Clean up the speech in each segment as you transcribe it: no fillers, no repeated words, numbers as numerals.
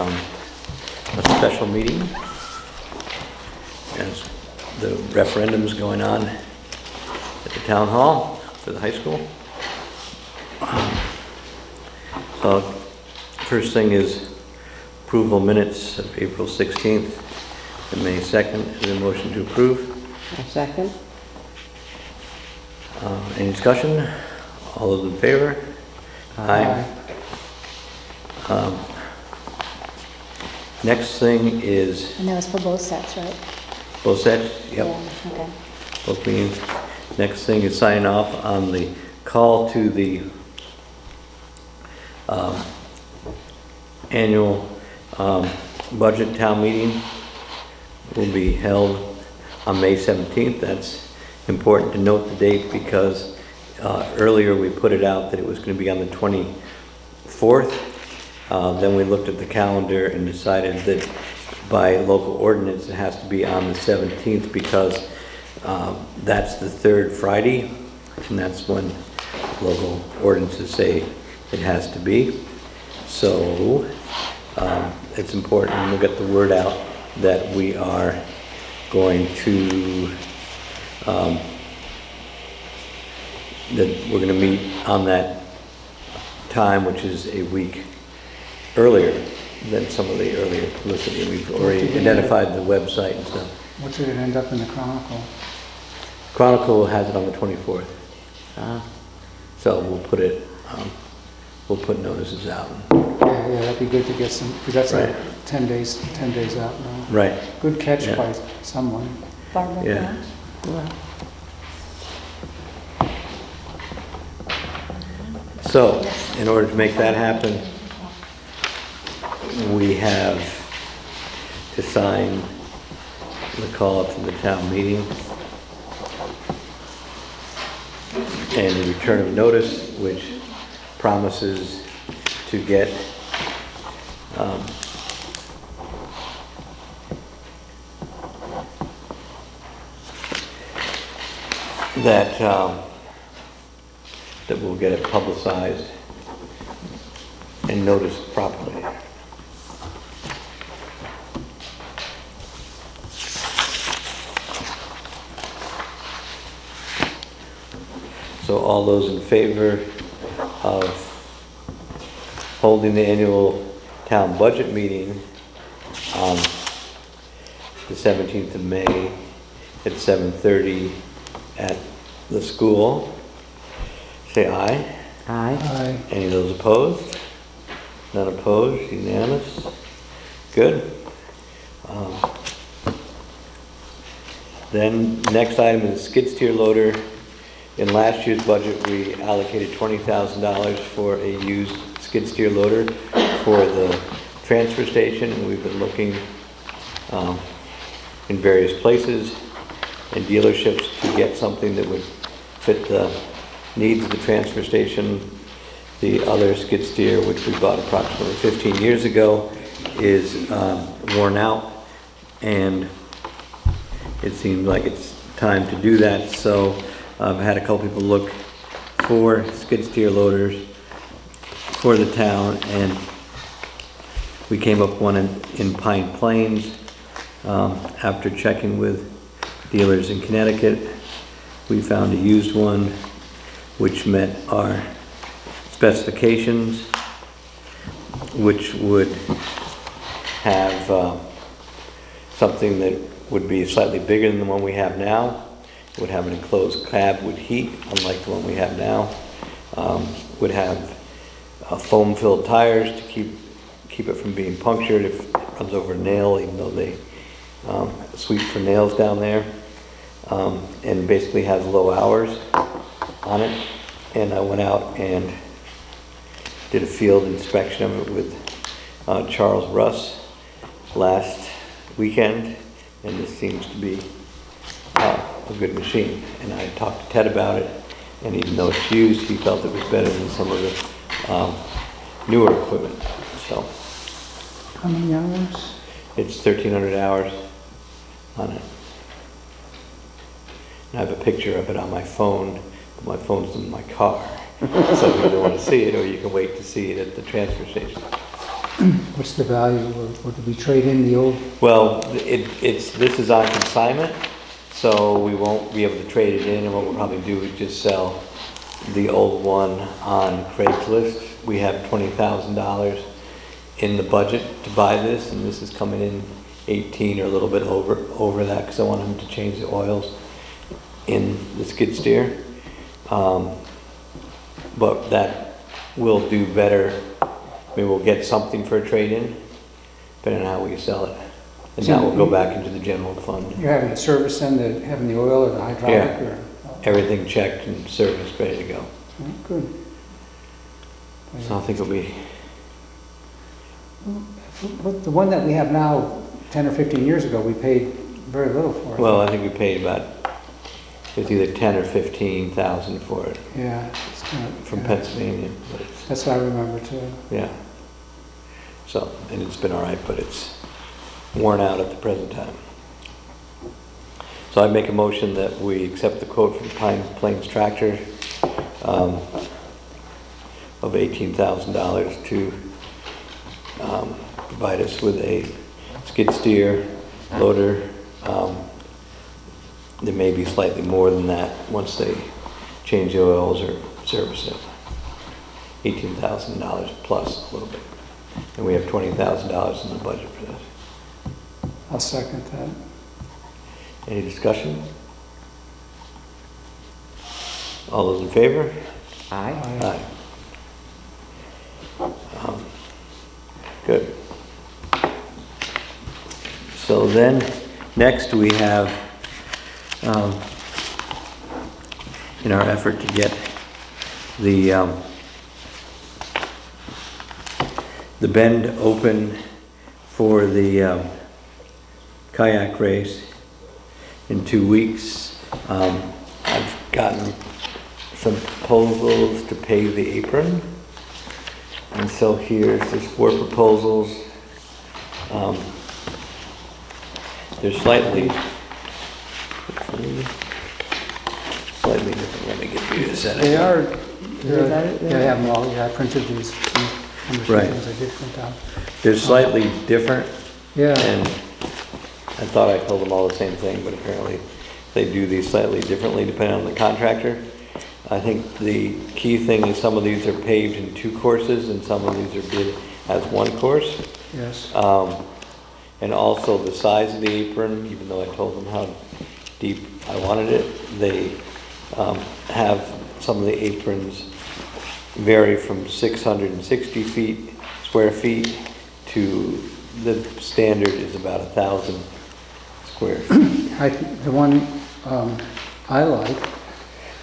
a special meeting as the referendum's going on at the town hall for the high school. So first thing is approval minutes of April 16th and May 2nd. Is there a motion to approve? A second. Any discussion? All those in favor? Aye. Next thing is And that was for both sets, right? both sets. Yep. Yeah, okay. Both meetings. Next thing is sign off on the call to the annual budget town meeting. Will be held on May 17th. That's important to note the date because earlier we put it out that it was going to be on the 24th. Then we looked at the calendar and decided that by local ordinance it has to be on the 17th because that's the third Friday, and that's when local ordinances say it has to be. So it's important, and we'll get the word out that we are going to that we're going to meet on that time, which is a week earlier than some of the earlier publicity. We've already identified the website and stuff. What did it end up in the Chronicle? Chronicle has it on the 24th. So we'll put it, we'll put notices out. Yeah, that'd be good to get some, because that's Right. like 10 days out now. Right. Good catch Yeah. by someone. Barbara, Yeah. yeah. So, in order to make that happen, we have to sign the call up to the town meeting and the return of notice, which promises to get that we'll get it publicized and noticed properly. So all those in favor of holding the annual town budget meeting on the 17th of May at 7:30 at the school, say aye. Aye. Aye. Any of those opposed? None opposed, unanimous. Good. Then next item is skid steer loader. In last year's budget, we allocated $20,000 for a used skid steer loader for the transfer station. And we've been looking in various places and dealerships to get something that would fit the needs of the transfer station. The other skid steer, which we bought approximately 15 years ago, is worn out, and it seemed like it's time to do that. So I've had a couple people look for skid steer loaders for the town, and we came up with one in Pine Plains. After checking with dealers in Connecticut, we found a used one which met our specifications, which would have something that would be slightly bigger than the one we have now. It would have an enclosed cab with heat, unlike the one we have now. Would have foam-filled tires to keep it from being punctured if it runs over a nail, even though they sweep for nails down there. And basically has low hours on it. And I went out and did a field inspection of it with Charles Russ last weekend, and this seems to be a good machine. And I talked to Ted about it, and even though it's used, he felt it was better than some of the newer equipment. So How many hours? it's 1,300 hours on it. And I have a picture of it on my phone, but my phone's in my car. So if you don't want to see it, or you can wait to see it at the transfer station. What's the value, or do we trade in the old? Well, this is on consignment, so we won't be able to trade it in, and what we'll probably do is just sell the old one on Craigslist. We have $20,000 in the budget to buy this, and this is coming in 18 or a little bit over that, because I want him to change the oils in the skid steer. But that will do better. Maybe we'll get something for a trade-in, depending on how we sell it. And that will go back into the general fund. You're having it serviced then, having the oil or the hydraulic? Yeah. Or? Everything checked and serviced, ready to go. Oh, good. So I think it'll be, But the one that we have now, 10 or 15 years ago, we paid very little for it. well, I think we paid about, it's either 10 or 15,000 for it Yeah. It's kind of, from yeah. Pennsylvania. But it's, That's what I remember too. yeah. So, and it's been all right, but it's worn out at the present time. So I make a motion that we accept the quote from Pine Plains Tractor of $18,000 to provide us with a skid steer, loader. There may be slightly more than that once they change the oils or service it. $18,000 plus a little bit. And we have $20,000 in the budget for this. I'll second that. Any discussion? All those in favor? Aye. Aye. Good. So then, next we have, in our effort to get the bend open for the kayak race in 2 weeks, I've gotten some proposals to pave the apron. And so there's 4 proposals. They're slightly different. Let me get you this. They are, You got it there? yeah, I have them all, yeah, I printed these. Right. I did print out. They're slightly different, Yeah, and I thought I told them all the same thing, but apparently they do these slightly differently depending on the contractor. I think the key thing is some of these are paved in 2 courses and some of these are bid as 1 course. yes. And also the size of the apron, even though I told them how deep I wanted it, they have some of the aprons vary from 660 square feet to the standard is about 1,000 square feet. The one I like,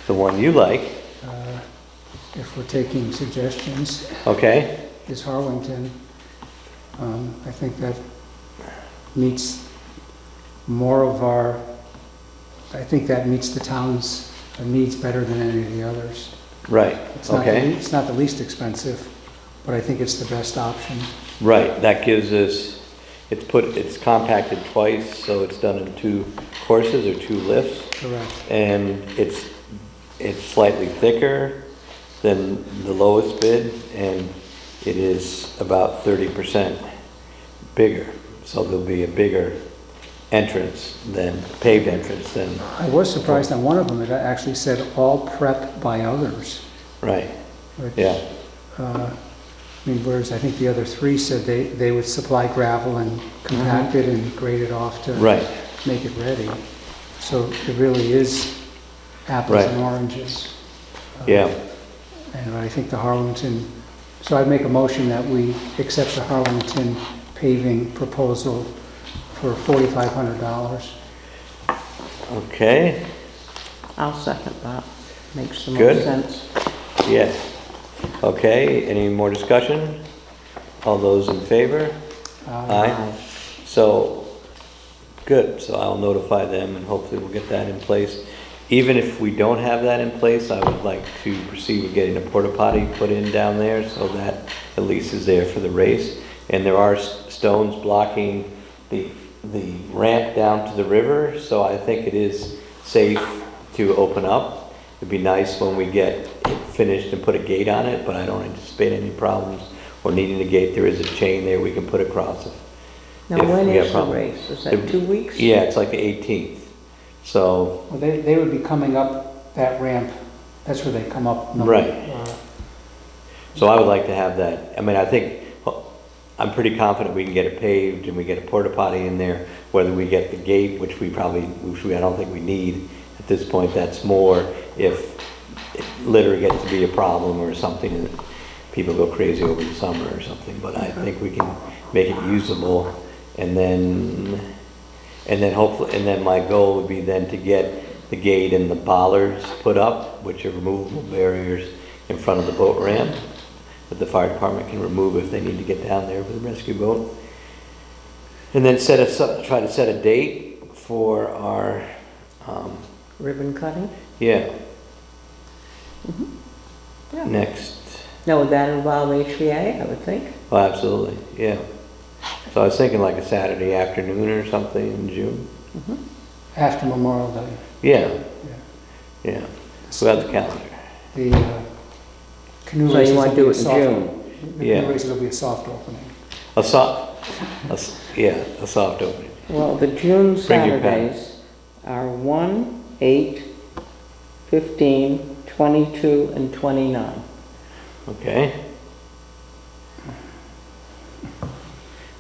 The one you like, if we're taking suggestions, okay? is Harlington. I think that meets more of our, I think that meets the town's needs better than any of the others. Right, It's not okay. It's not the least expensive, but I think it's the best option. Right, that gives us, it's compacted twice, so it's done in 2 courses or 2 lifts. Correct. And it's slightly thicker than the lowest bid, and it is about 30% bigger. So there'll be a bigger paved entrance than, I was surprised on one of them, it actually said all prep by others. right, which, yeah, I mean, whereas I think the other 3 said they would supply gravel and compact it and grade it off to right, make it ready. So it really is apples Right. and oranges. yeah. And I think the Harlington, so I'd make a motion that we accept the Harlington paving proposal for $4,500. Okay, I'll second that. Makes the most Good. sense. yes. Okay, any more discussion? All those in favor? Aye. So, good, so I'll notify them and hopefully we'll get that in place. Even if we don't have that in place, I would like to proceed with getting a porta potty put in down there so that at least is there for the race. And there are stones blocking the ramp down to the river, so I think it is safe to open up. It'd be nice when we get it finished and put a gate on it, but I don't anticipate any problems or needing a gate, there is a chain there we can put across it. Now, If when we have is the problem. race? Is that 2 weeks? Yeah, it's like the 18th. So, Well, they would be coming up that ramp, that's where they come up. Right. so I would like to have that. I mean, I'm pretty confident we can get it paved and we get a porta potty in there. Whether we get the gate, which I don't think we need at this point, that's more if litter gets to be a problem or something and people go crazy over the summer or something. But I think we can make it usable, and then hopefully, and then my goal would be then to get the gate and the bollards put up, which are removable barriers in front of the boat ramp that the fire department can remove if they need to get down there with the rescue boat. And then try to set a date for our, Ribbon cutting? yeah, Yeah. next. Now, would that involve HVA, I would think? Oh, absolutely, yeah. So I was thinking like a Saturday afternoon or something in June. After Memorial Day. Yeah, Yeah. yeah. Without the calendar. The canoe So races you will want to be do a it in soft- June? The Yeah. canoe races will be a soft opening. A soft opening. Well, the June Bring your pen. Saturdays are 1, 8, 15, 22, and 29. Okay.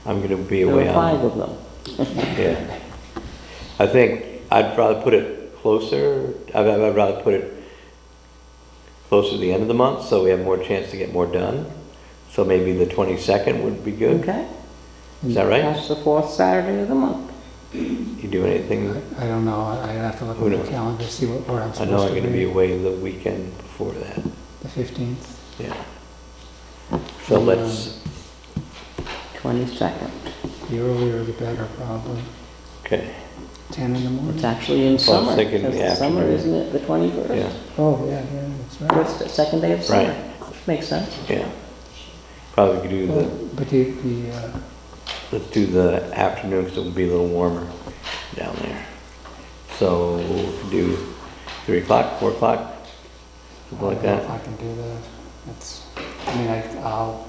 I'm gonna be There away are 5 on, of them. yeah. I think I'd rather put it closer, I'd rather put it closer to the end of the month, so we have more chance to get more done. So maybe the 22nd would be good. Okay? Is that right? That's the 4th Saturday of the month. You do anything? I don't know, I have to look Who at knows? the calendar, see where I'm I know supposed I'm to gonna be be. away the weekend before that, The 15th. yeah. So let's, 22nd. The earlier the better, probably. okay, 10 in the morning. It's actually in was summer. thinking because the the summer, afternoon. isn't it, the 21st? yeah, Oh, yeah, that's right. First, the second day of summer. Right. Makes sense. yeah. Probably could do But let's do the afternoon, because it will be a little warmer down there. So we'll do 3 o'clock, 4 o'clock, something like I don't know that, if I can do that. That's, I mean, I'll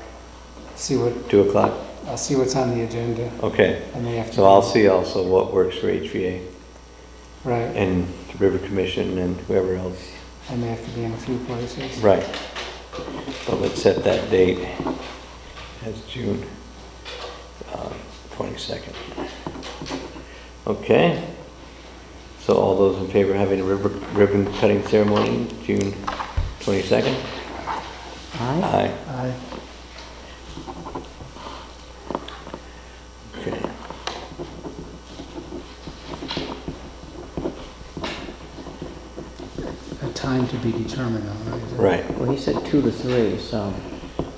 see 2 o'clock, what's on the agenda okay. and the afternoon. So I'll see also what works for HVA Right, and the River Commission and whoever else. I may have to be in a few places. Right. But let's set that date as June 22nd. Okay. So all those in favor of having a ribbon cutting ceremony, June 22nd? Aye. Aye. Aye. Okay. A time to be determined, though, right? Is it- Right. Well, he said 2 to 3, so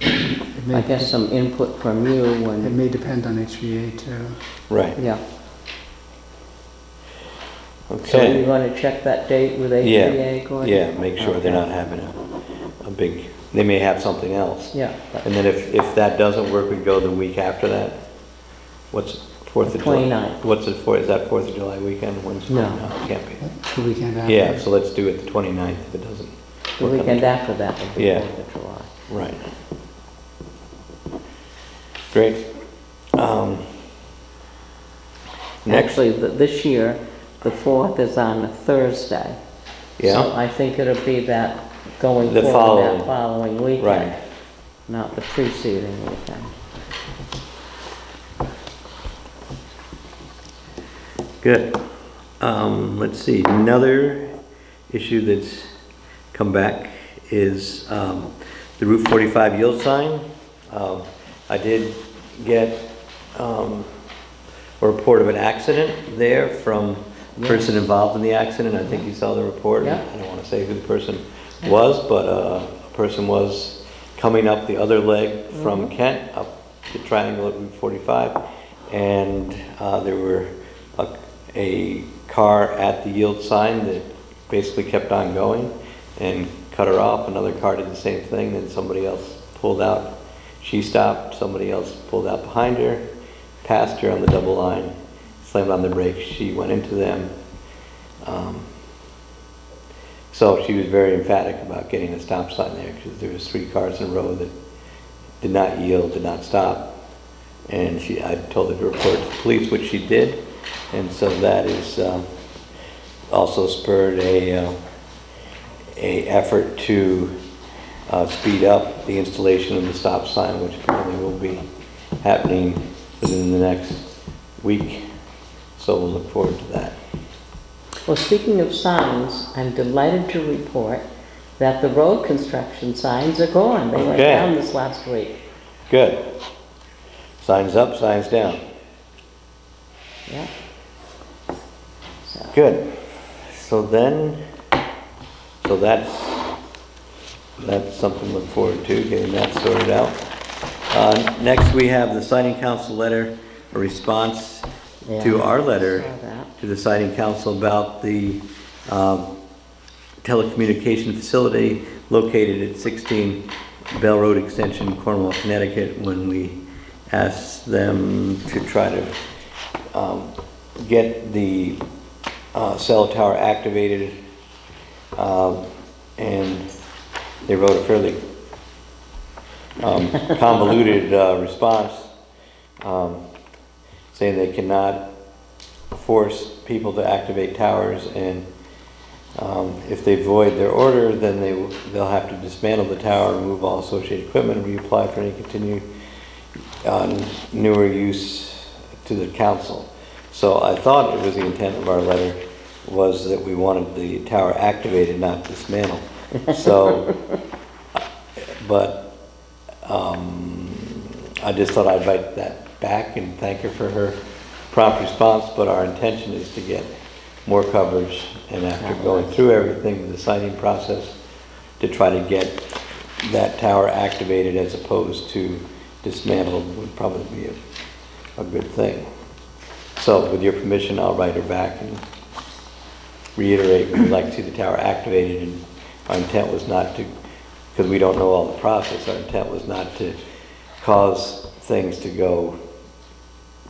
It may- I guess some input from you It when, may depend on HVA too. Right. yeah. So Okay. you're going to check that date with HVA, Gordon? Yeah, make sure they're Okay. not having a big, they may have something else. Yeah, but And then if that doesn't work, we go the week after that. What's 4th of July? 29th. What's it for? Is that 4th of July weekend? Wednesday? No. It can't be. The weekend after. Yeah, so let's do it the 29th if it doesn't. the work on weekend after that would be Yeah. 4th of July. Right. Great. Next, Actually, this year, the 4th is on a Thursday. So yeah, I think it'll be that going The forward, that following weekend. right. Not the preceding weekend. Good. Let's see, another issue that's come back is the Route 45 yield sign. I did get a report of an accident there from the person involved in the accident. I think you saw the report. Yeah. I don't want to say who the person was, but a person was coming up the other leg from Kent, up the triangle at Route 45, and there were a car at the yield sign that basically kept on going and cut her off. Another car did the same thing, then somebody else pulled out. She stopped, somebody else pulled out behind her, passed her on the double line, slammed on the brakes, she went into them. So she was very emphatic about getting a stop sign there, because there was 3 cars in a row that did not yield, did not stop. And I told her to report to the police, which she did. And so that is also spurred a effort to speed up the installation of the stop sign, which apparently will be happening within the next week. So we'll look forward to that. Well, speaking of signs, I'm delighted to report that the road construction signs are gone. They went Okay. down this last week. Good. Signs up, signs down. Yeah. So, Good. So that's something to look forward to, getting that sorted out. Next, we have the Siting Council letter, a response to yeah, our letter saw that. to the Siting Council about the telecommunication facility located at 16 Bell Road Extension, Cornwall, Connecticut, when we asked them to try to get the cell tower activated, and they wrote a fairly convoluted response, saying they cannot force people to activate towers, and if they void their order, then they'll have to dismantle the tower, remove all associated equipment, and reapply for any continued newer use to the council. So I thought it was the intent of our letter was that we wanted the tower activated, not dismantled. So, but I just thought I'd write that back and thank her for her prompt response, but our intention is to get more coverage, and after going through everything with the siting process, to try to get that tower activated as opposed to dismantled would probably be a good thing. So with your permission, I'll write her back and reiterate we'd like to see the tower activated, and our intent was not to, because we don't know all the process, our intent was not to cause things to go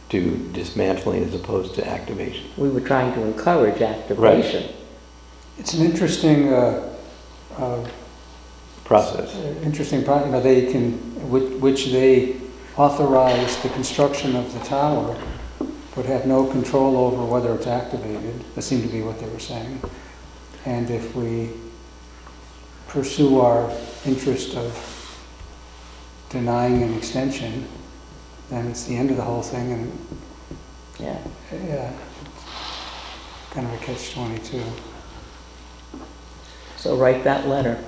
to dismantling as opposed to activation. We were trying to encourage activation. It's an interesting Process. interesting project. You know, they can, which they authorize the construction of the tower, but have no control over whether it's activated. That seemed to be what they were saying. And if we pursue our interest of denying an extension, then it's the end of the whole thing, and Yeah. yeah, kind of a catch-22. So write that letter.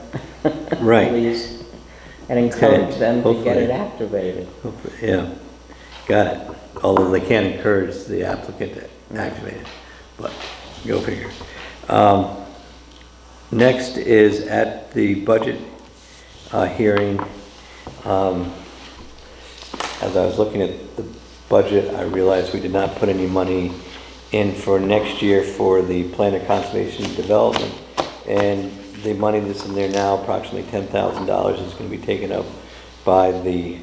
Right. Please. And encourage them to get Hopefully. it activated. Yeah, got it. Although they can't encourage the applicant to activate it, but go figure. Next is at the budget hearing. As I was looking at the budget, I realized we did not put any money in for next year for the plan of conservation and development. And the money that's in there now, approximately $10,000, is going to be taken up by the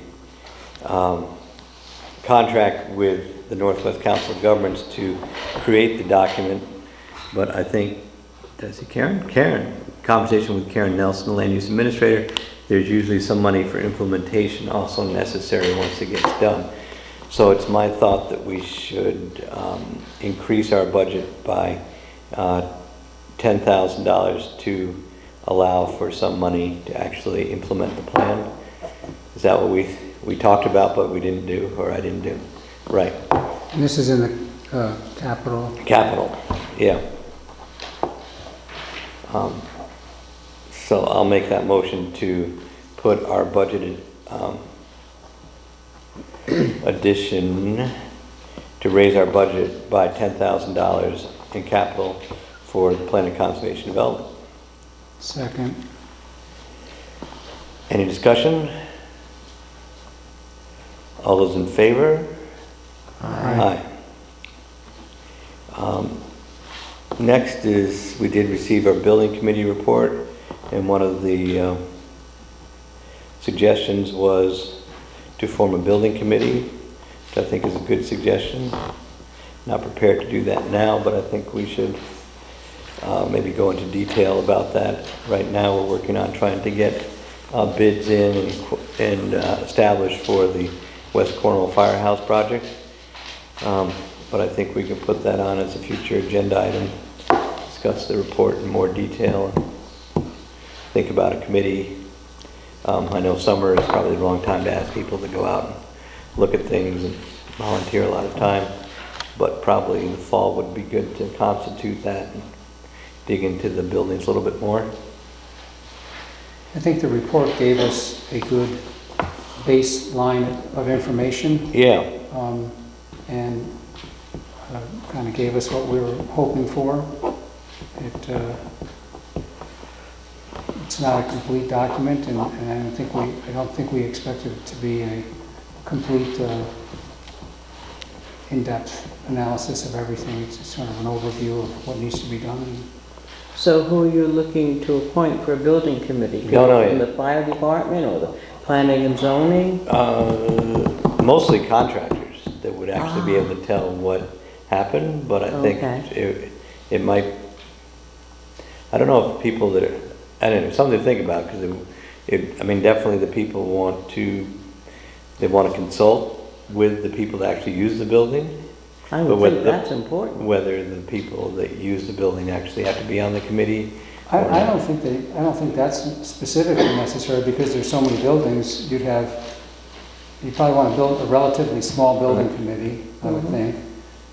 contract with the Northwest Council of Governments to create the document. But I think, did I see Karen? Karen, conversation with Karen Nelson, the land use administrator. There's usually some money for implementation also necessary once it gets done. So it's my thought that we should increase our budget by $10,000 to allow for some money to actually implement the plan. Is that what we talked about but we didn't do, or I didn't do? Right. And this is in the capital. Capital, yeah. So I'll make that motion to put our budgeted addition, to raise our budget by $10,000 in capital for the plan of conservation development. Second. Any discussion? All those in favor? Aye. Next is, we did receive our building committee report, and one of the suggestions was to form a building committee, which I think is a good suggestion. Not prepared to do that now, but I think we should maybe go into detail about that. Right now, we're working on trying to get bids in and established for the West Cornwall Firehouse project. But I think we can put that on as a future agenda item, discuss the report in more detail, and think about a committee. I know summer is probably the wrong time to ask people to go out and look at things and volunteer a lot of time, but probably in the fall would be good to constitute that and dig into the buildings a little bit more. I think the report gave us a good baseline of information, Yeah, and kind of gave us what we were hoping for. It's not a complete document, and I don't think we expected it to be a complete in-depth analysis of everything. It's just sort of an overview of what needs to be done. So who are you looking to appoint for a building committee? No, no, From the fire department or the planning and zoning? mostly contractors that would actually be able to tell what happened, but I think Okay. it might, I don't know if people that are, I don't know, something to think about, because I mean, definitely the people they want to consult with the people that actually use the building. I But would whether think the- that's important. Whether the people that use the building actually have to be on the committee. I don't think that's specifically necessary, because there's so many buildings. You probably want to build a relatively small building committee, I would think,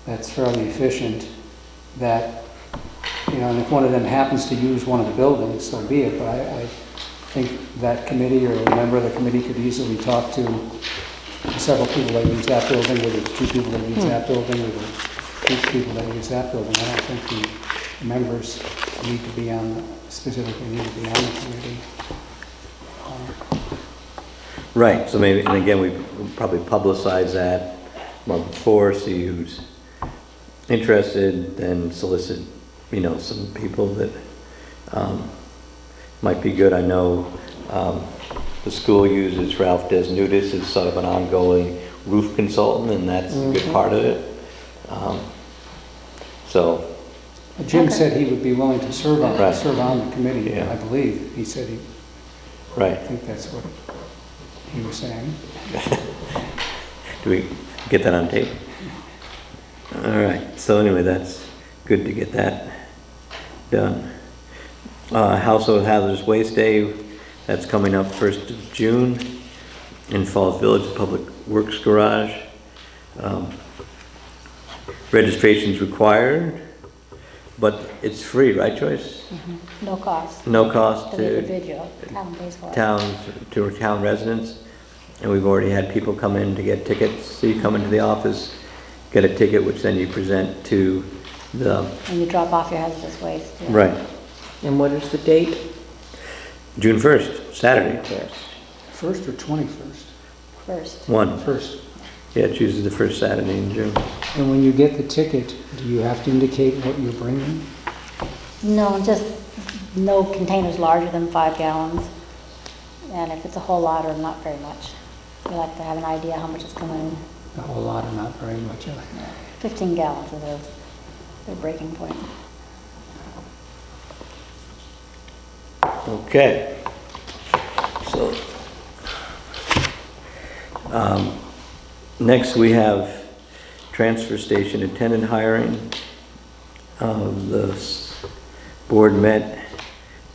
that's fairly efficient, that, and if one of them happens to use one of the buildings, so be it, but I think that committee or a member of the committee could easily talk to several people that use that building, or the two people that use that building, or the two people that use that building. I don't think the members need to be specifically need to be on the committee. Right, so maybe, and again, we probably publicize that a month before, see who's interested, then solicit, some people that might be good. I know the school uses Ralph Desnudis as sort of an ongoing roof consultant, and that's a good part of it. So, Jim said he would be willing to serve on Right. the committee, Yeah. I believe. He said I right, think that's what he was saying. do we get that on tape? All right, so anyway, that's good to get that done. Household Hazardous Waste Day, that's coming up 1st of June in Falls Village Public Works Garage. Registration's required, but it's free, right, Joyce? No cost. No cost To the to individual, town pays for it. town residents. And we've already had people come in to get tickets. So you come into the office, get a ticket, which then you present to the, And you drop off your hazardous waste. Yeah. right, And what is the date? June 1st, Saturday. First or 21st? First. One. First. Yeah, it's usually the first Saturday in June. And when you get the ticket, do you have to indicate what you're bringing? No, just no containers larger than 5 gallons. And if it's a whole lot or not very much. We like to have an idea how much is coming in. A whole lot or not very much? 15 gallons is their breaking point. Okay. So, next we have transfer station attendant hiring. The board met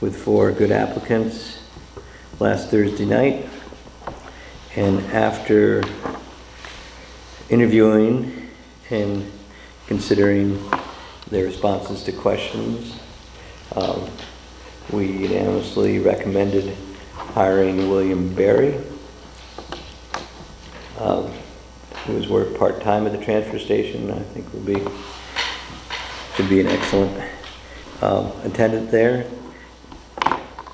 with 4 good applicants last Thursday night, and after interviewing and considering their responses to questions, we unanimously recommended hiring William Berry, who has worked part-time at the transfer station. I think should be an excellent attendant there.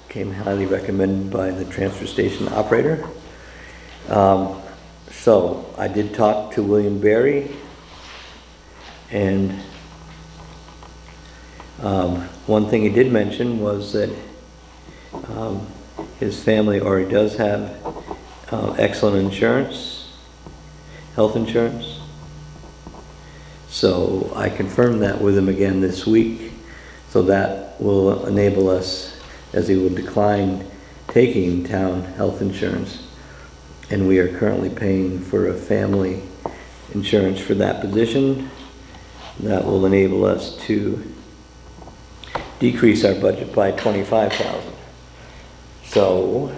Came highly recommended by the transfer station operator. So I did talk to William Berry, and one thing he did mention was that his family already does have excellent insurance, health insurance. So I confirmed that with him again this week. So that will enable us, as he will decline taking town health insurance, and we are currently paying for a family insurance for that position. That will enable us to decrease our budget by $25,000. So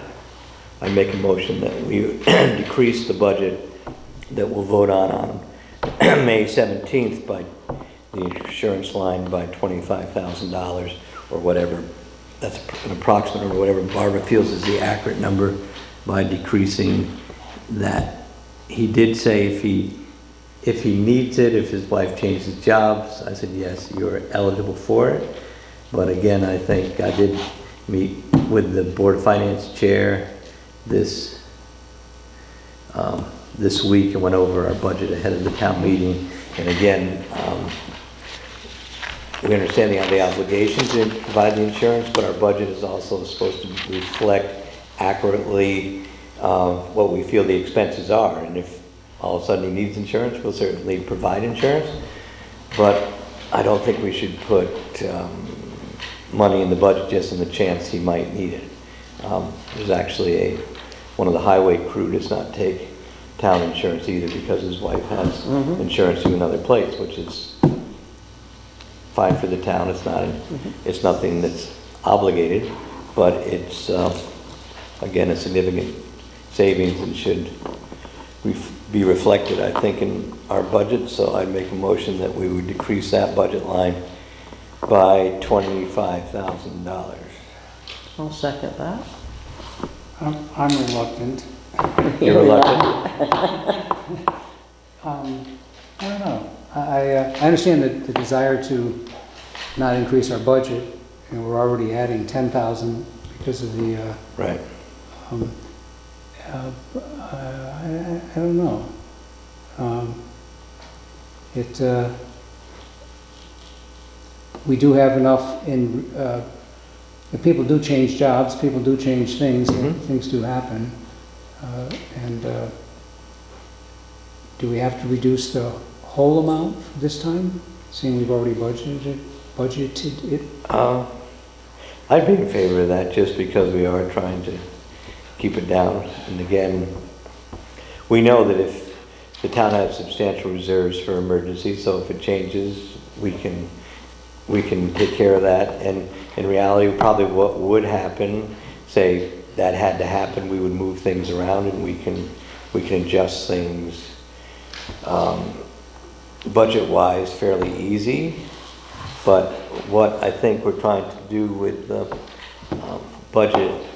I make a motion that we decrease the budget that we'll vote on May 17th by the insurance line by $25,000 or whatever. That's an approximate or whatever Barbara feels is the accurate number, by decreasing that. He did say if he needs it, if his wife changes jobs, I said, yes, you're eligible for it. But again, I think I did meet with the Board of Finance chair this week and went over our budget ahead of the town meeting. And again, we understand the obligation to provide the insurance, but our budget is also supposed to reflect accurately what we feel the expenses are. And if all of a sudden he needs insurance, we'll certainly provide insurance. But I don't think we should put money in the budget just in the chance he might need it. There's actually one of the highway crew does not take town insurance either, because his wife has insurance through another place, which is fine for the town. It's nothing that's obligated, but it's again a significant savings and should be reflected, I think, in our budget. So I'd make a motion that we would decrease that budget line by $25,000. I'll second that. I'm reluctant. You're reluctant? I don't know. I understand the desire to not increase our budget, and we're already adding 10,000 because of the, Right. I don't know. We do have enough in, if people do change jobs, people do change things, things do happen. And do we have to reduce the whole amount this time, seeing we've already budgeted it? I'd be in favor of that, just because we are trying to keep it down. And again, we know that if the town has substantial reserves for emergencies, so if it changes, we can take care of that. And in reality, probably what would happen, say that had to happen, we would move things around and we can adjust things budget-wise fairly easy. But what I think we're trying to do with the budget,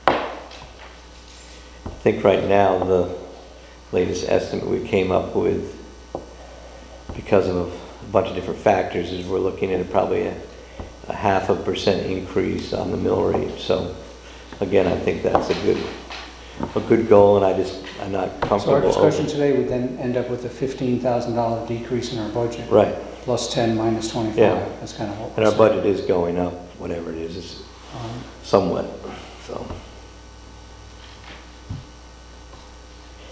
I think right now the latest estimate we came up with, because of a bunch of different factors, is we're looking at probably a 0.5% increase on the mill rate. So again, I think that's a good goal, and I'm not comfortable. So our discussion today would then end up with a $15,000 decrease in our budget. Right. Plus 10 minus 25. Yeah. That's kind of what And we're our budget is going up, whatever it is somewhat. So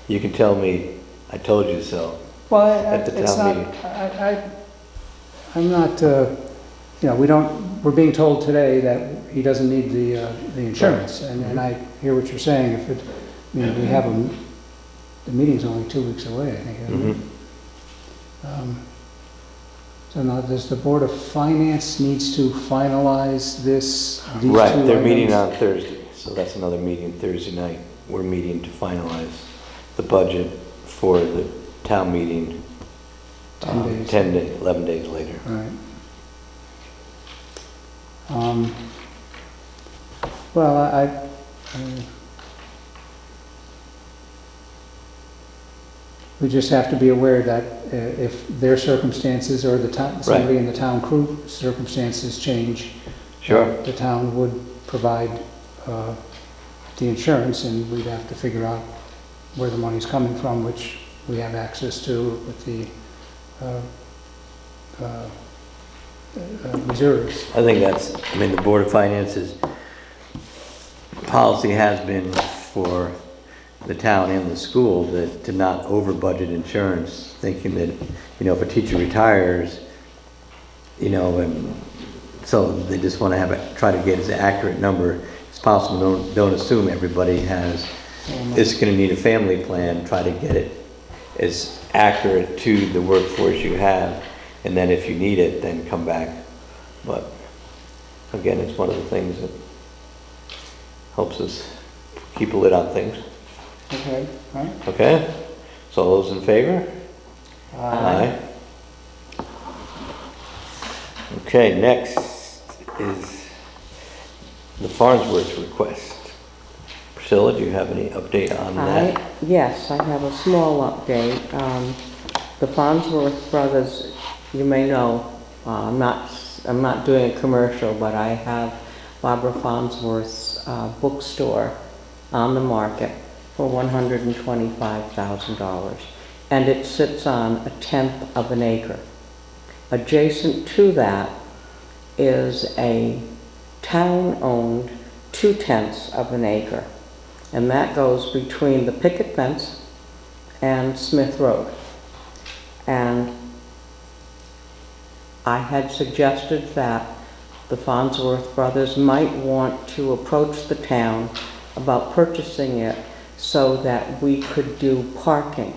you can tell me, I told you so. Well, at the it's town not, meeting. I'm not, we're being told today that he doesn't need the insurance, and I hear what you're saying. If it, we have the meeting's only 2 weeks away, I think, isn't it? So now, does the Board of Finance needs to finalize these Right, two they're meeting items? on Thursday, so that's another meeting Thursday night. We're meeting to finalize the budget for the town meeting 10 days. 11 days later. Right. Well, we just have to be aware that if their circumstances or the town, somebody in the town crew circumstances change, Sure. the town would provide the insurance, and we'd have to figure out where the money's coming from, which we have access to with the reserves. I think the Board of Finance's policy has been for the town and the school that to not over budget insurance, thinking that, if a teacher retires, and so they just want to try to get as accurate number it's possible, don't assume everybody is gonna need a family plan, try to get it as accurate to the workforce you have, and then if you need it, then come back. But again, it's one of the things that helps us keep a lid on things. Okay, all right. Okay? So all those in favor? Aye. Okay, next is the Farnsworth request. Priscilla, do you have any update on that? Yes, I have a small update. The Farnsworth brothers, you may know, I'm not doing a commercial, but I have Barbara Farnsworth's bookstore on the market for $125,000. And it sits on a 1/10 of an acre. Adjacent to that is a town-owned 2/10 of an acre. And that goes between the picket fence and Smith Road. And I had suggested that the Farnsworth brothers might want to approach the town about purchasing it so that we could do parking.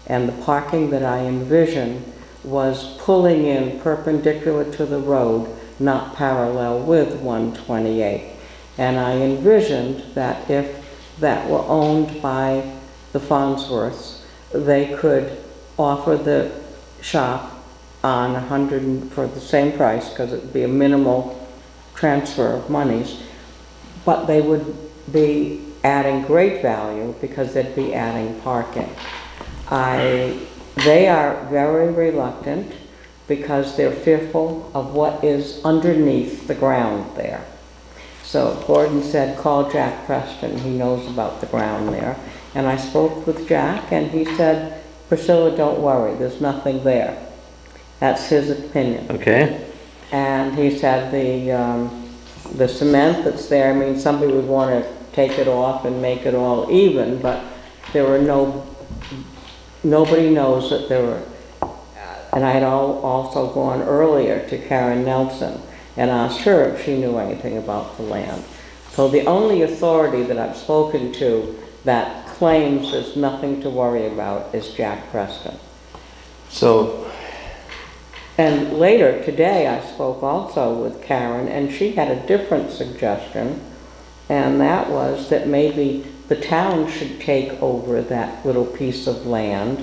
And the parking that I envisioned was pulling in perpendicular to the road, not parallel with 128. And I envisioned that if that were owned by the Farnsworths, they could offer the shop on 100 for the same price, because it would be a minimal transfer of monies, but they would be adding great value because they'd be adding parking. They are very reluctant because they're fearful of what is underneath the ground there. So Gordon said, call Jack Preston, he knows about the ground there. And I spoke with Jack and he said, Priscilla, don't worry, there's nothing there. That's his opinion. Okay? And he said the cement that's there, I mean, somebody would want to take it off and make it all even, but there were nobody knows that there were, and I had also gone earlier to Karen Nelson and asked her if she knew anything about the land. So the only authority that I've spoken to that claims there's nothing to worry about is Jack Preston. So, And later today, I spoke also with Karen, and she had a different suggestion, and that was that maybe the town should take over that little piece of land.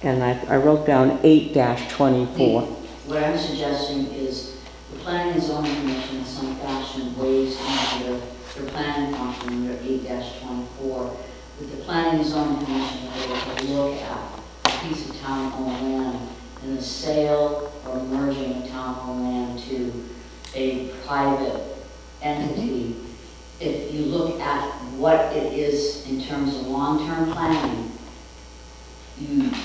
And I wrote down 8-24. What I'm suggesting is the Planning and Zoning Commission in some fashion weighs into their planning function under 8-24. That the Planning and Zoning Commission will take a look at a piece of town-owned land and the sale or merging of town-owned land to a private entity. If you look at what it is in terms of long-term planning,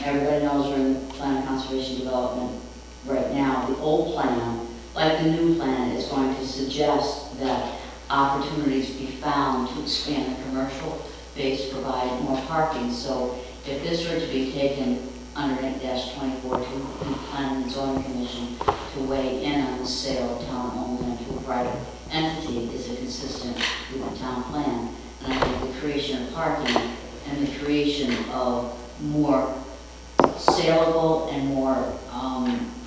everybody knows we're in the plan of conservation development right now. The old plan, like the new plan, is going to suggest that opportunities be found to expand the commercial base, provide more parking. So if this were to be taken under 8-24 to the Planning and Zoning Commission to weigh in on the sale of town-owned land to a private entity, is it consistent with the town plan? And I think the creation of parking and the creation of more saleable and more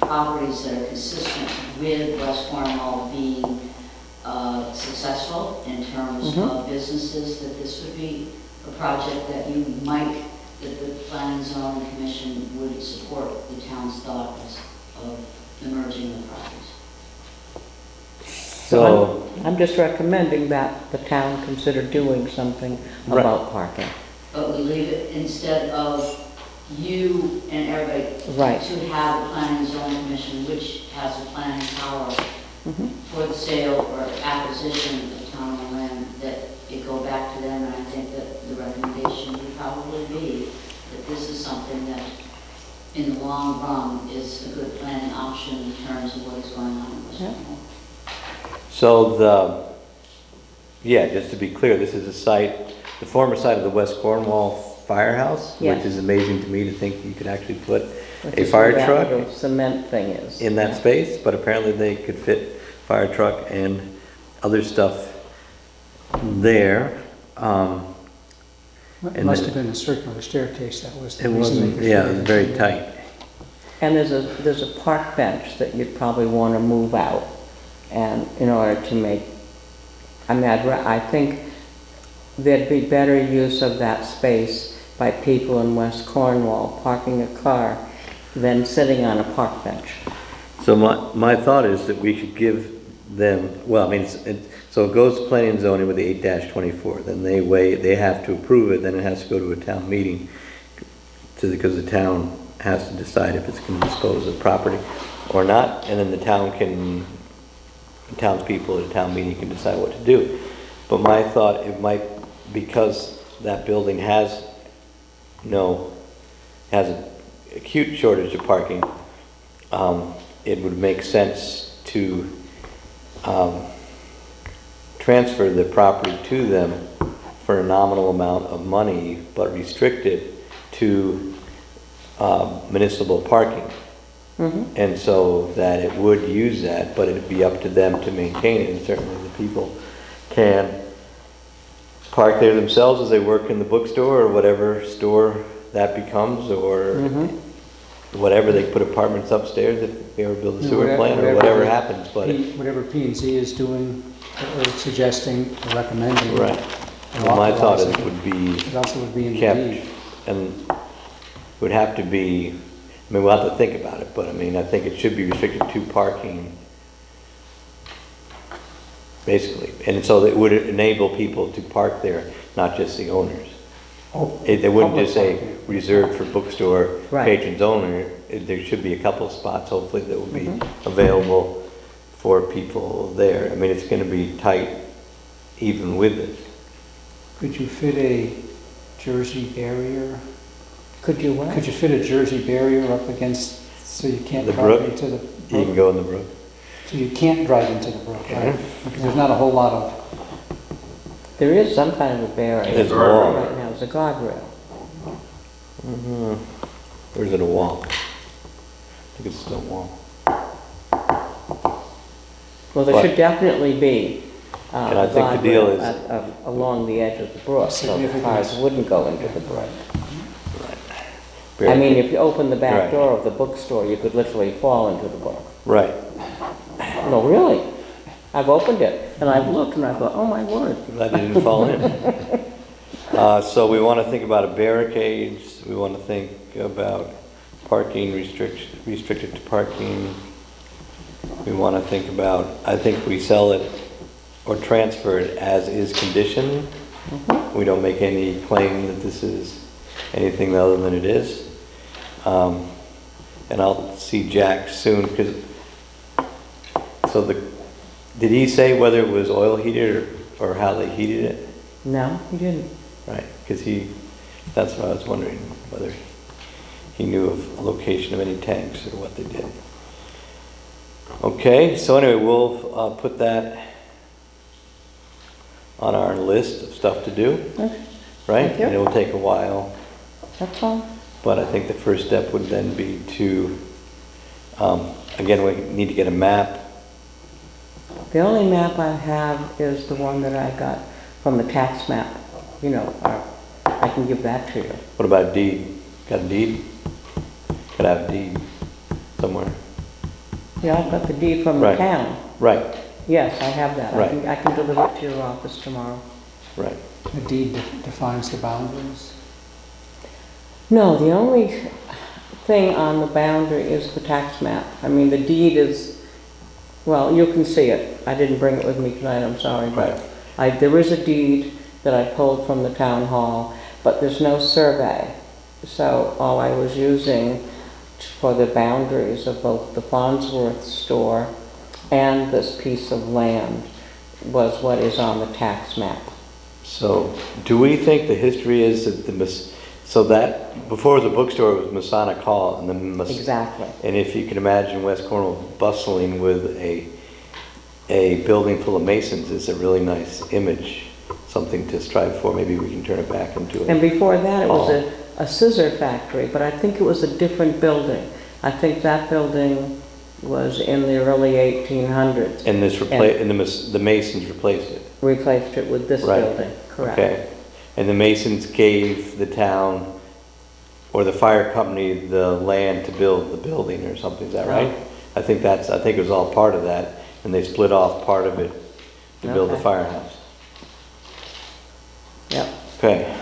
properties that are consistent with West Cornwall being successful in terms of businesses, that this would be a project that that the Planning and Zoning Commission would support the town's thought of the merging of the properties. so, I'm just recommending that the town consider doing something Right. about parking. But we leave it, instead of you and everybody, Right. to have the Planning and Zoning Commission, which has the planning power Mhm. for the sale or acquisition of town land, that it go back to them. And I think that the recommendation would probably be that this is something that, in the long run, is a good planning option in terms of what is going on in West Yeah. Cornwall. so just to be clear, this is the former site of the West Cornwall Firehouse, Yes. which is amazing to me to think you could actually put Which a is fire where that truck little cement thing is. in that space, but apparently they could fit fire truck and other stuff there. It And must then- have been a circular staircase that was. the It reason wasn't, they could yeah, fit it was it very in. tight. And there's a park bench that you'd probably want to move out, and in order to make, I mean, I think there'd be better use of that space by people in West Cornwall parking a car than sitting on a park bench. So my thought is that we should give them, well, I mean, so it goes to planning and zoning with the 8-24, then they have to approve it, then it has to go to a town meeting because the town has to decide if it's going to dispose of property or not, and then the townspeople at a town meeting can decide what to do. But my thought, it might, because that building has an acute shortage of parking, it would make sense to transfer the property to them for a nominal amount of money, but restrict it to municipal parking. And so that it would use that, but it'd be up to them to maintain it, and certainly the people can park there themselves as they work in the bookstore or whatever store that becomes, or whatever, they put apartments upstairs if they ever build a sewer plant or whatever happens, but. Whatever P&Z is doing or suggesting or recommending. Right. and Well, my thought is it authorizing, would be it also would be in the kept, deed. and would have to be, I mean, we'll have to think about it, but I mean, I think it should be restricted to parking, basically. And so it would enable people to park there, not just the owners. They wouldn't just say Public parking. reserved for bookstore Right. patrons only. There should be a couple of spots, hopefully, that will be available for people there. I mean, it's gonna be tight even with this. Could you fit a Jersey barrier? Could you what? Could you fit a Jersey barrier up against, so you can't The drive brook? into the You can brook? go in the brook. So you can't drive into the brook, right? Because there's not a whole lot of, There is some kind of a barrier. There's a wall. Right now, it's a guardrail. Or is it a wall? I think it's still a wall. Well, there But- should definitely be And I a think the deal guardrail is- along the edge of the brook, so the Significant. cars wouldn't go into the brook. I Barricade. mean, if you open the back Right. door of the bookstore, you could literally fall into the brook. Right. No, really. I've opened it, and I've looked, and I thought, oh my word. Glad you didn't fall in. So we want to think about barricades, we want to think about parking restricted to parking. We want to think about, I think we sell it or transfer it as is condition. We don't make any claim that this is anything other than it is. And I'll see Jack soon, because, did he say whether it was oil heated or how they heated it? No, you didn't. Right, because that's what I was wondering, whether he knew of a location of any tanks or what they did. Okay, so anyway, we'll put that on our list of stuff to do, Okay, right? Thank you. And it will take a while, that's all. but I think the first step would then be to, again, we need to get a map. The only map I have is the one that I got from the tax map. You know, I can give that to you. What about deed? Got a deed? Gotta have a deed somewhere. Yeah, I've got the deed from the Right. town. Right, Yes, I have that. Right. I can deliver it to your office tomorrow. right. the deed defines the boundaries. No, the only thing on the boundary is the tax map. I mean, the deed is, well, you can see it. I didn't bring it with me tonight, I'm sorry, but there is a deed that I pulled from the town hall, but there's no survey. So all I was using for the boundaries of both the Farnsworth store and this piece of land was what is on the tax map. So, do we think the history is that so that, before it was a bookstore, it was Masonic Hall, and Exactly. and if you can imagine West Cornwall bustling with a building full of Masons, it's a really nice image, something to strive for. Maybe we can turn it back into And a, before that, it was hall. a scissor factory, but I think it was a different building. I think that building was in the early 1800s. and the Masons replaced it. replaced it with this Right. building, correct? Okay. And the Masons gave the town or the fire company the land to build the building or something, is that right? I think it was all part of that, and they split off part of it to build the Okay. firehouse. Yep, Okay,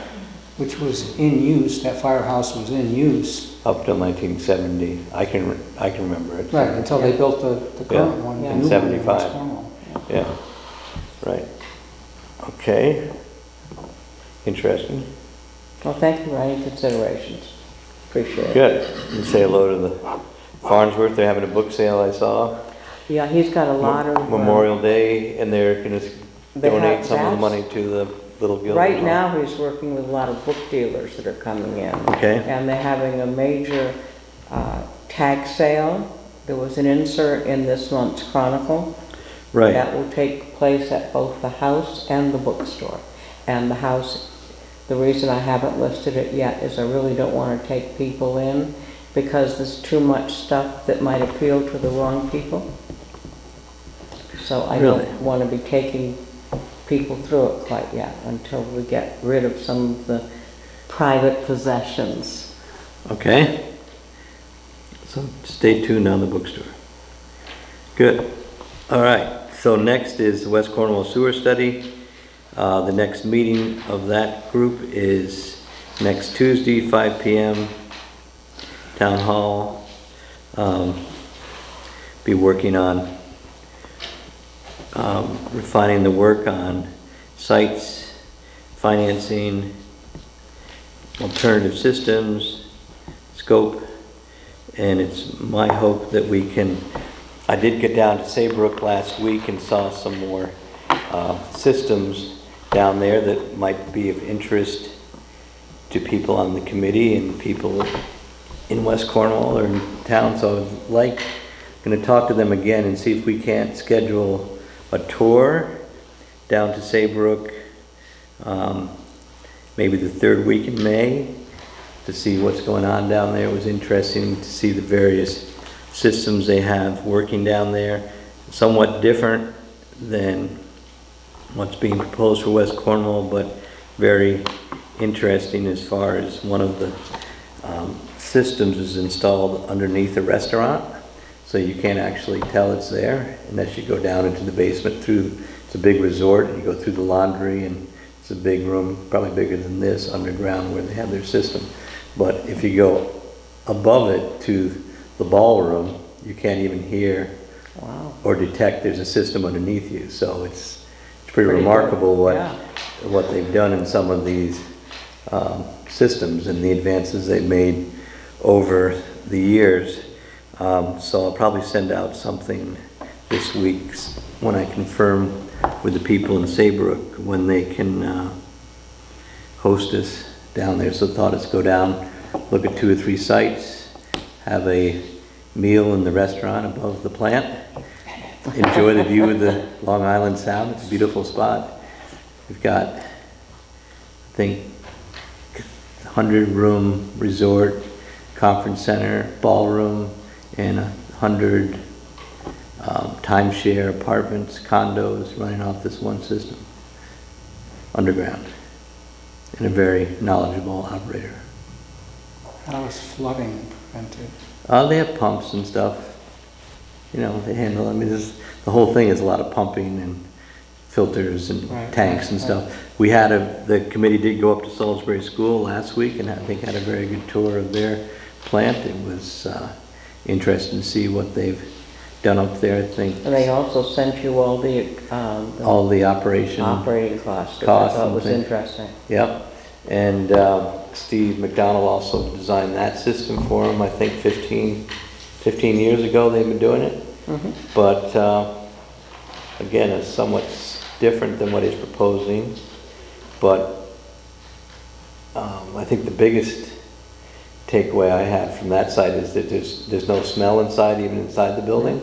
Which was in use, that firehouse was in use, up till 1970, I can remember it. right, until they built the current Yeah. one. Yeah. the In new one in 75. West Cornwall. Yeah, right. Okay. Interesting. well, thank you for any considerations, appreciate it. Good. And say hello to the Farnsworth, they're having a book sale I saw. Yeah, he's got a lot of. Memorial Day, and they're gonna They have- donate some of the that's- money to the Little Guild. Right now, he's working with a lot of book dealers that are coming in. Okay, And they're having a major tag sale. There was an insert in this month's Chronicle. right. That will take place at both the house and the bookstore. And the house, the reason I haven't listed it yet is I really don't want to take people in because there's too much stuff that might appeal to the wrong people. So I Really? don't want to be taking people through it quite yet until we get rid of some of the private possessions. Okay. So stay tuned on the bookstore. Good. All right, so next is the West Cornwall Sewer Study. The next meeting of that group is next Tuesday, 5 p.m., Town Hall. Be working on refining the work on sites, financing, alternative systems, scope, and it's my hope that we can, I did get down to Saybrook last week and saw some more systems down there that might be of interest to people on the committee and people in West Cornwall or in town, so I was going to talk to them again and see if we can't schedule a tour down to Saybrook, maybe the third week in May, to see what's going on down there. It was interesting to see the various systems they have working down there, somewhat different than what's being proposed for West Cornwall, but very interesting as far as one of the systems is installed underneath a restaurant, so you can't actually tell it's there unless you go down into the basement through, it's a big resort, and you go through the laundry, and it's a big room, probably bigger than this, underground where they have their system. But if you go above it to the ballroom, you can't even hear Wow. or detect there's a system underneath you. So it's pretty Pretty remarkable good, yeah. what they've done in some of these systems and the advances they've made over the years. So I'll probably send out something this week when I confirm with the people in Saybrook when they can host us down there. So thought us go down, look at 2 or 3 sites, have a meal in the restaurant above the plant, enjoy the view of the Long Island Sound. It's a beautiful spot. We've got, I think, 100-room resort, conference center, ballroom, and 100 timeshare apartments, condos running off this one system, underground, and a very knowledgeable operator. How is flooding prevented? They have pumps and stuff. You know, they handle, I mean, the whole thing is a lot of pumping and filters and Right, tanks and right. stuff. We had the committee did go up to Salisbury School last week and I think had a very good tour of their plant. It was interesting to see what they've done up there, I think. And they also sent you all the All the operation. operating costs, which I costs thought and was things. interesting. Yep. And Steve McDonald also designed that system for him, I think 15 years ago they've been doing it. Mhm. But again, it's somewhat different than what he's proposing. But I think the biggest takeaway I have from that site is that there's no smell inside, even inside the building,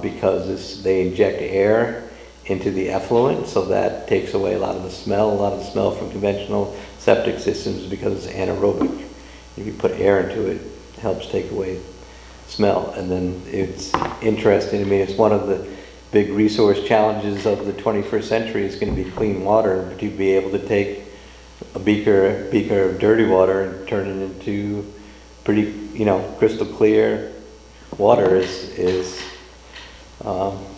because they inject air into the effluent, so that takes away a lot of the smell. A lot of the smell from conventional septic systems because it's anaerobic. If you put air into it, it helps take away smell. And then it's interesting, I mean, it's one of the big resource challenges of the 21st century is going to be clean water. To be able to take a beaker of dirty water and turn it into pretty, crystal clear water is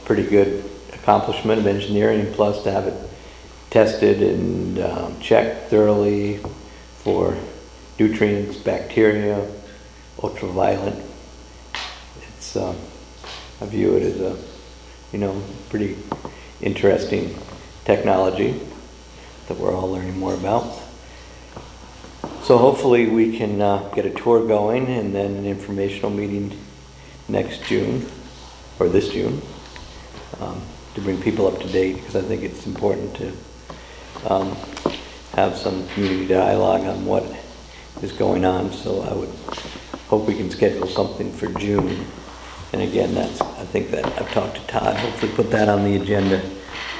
pretty good accomplishment of engineering, plus to have it tested and checked thoroughly for nutrients, bacteria, ultraviolet. It's, I view it as a, pretty interesting technology that we're all learning more about. So hopefully we can get a tour going and then an informational meeting next June, or this June, to bring people up to date, because I think it's important to have some community dialogue on what is going on. So I would hope we can schedule something for June. And again, I think that I've talked to Todd, hopefully put that on the agenda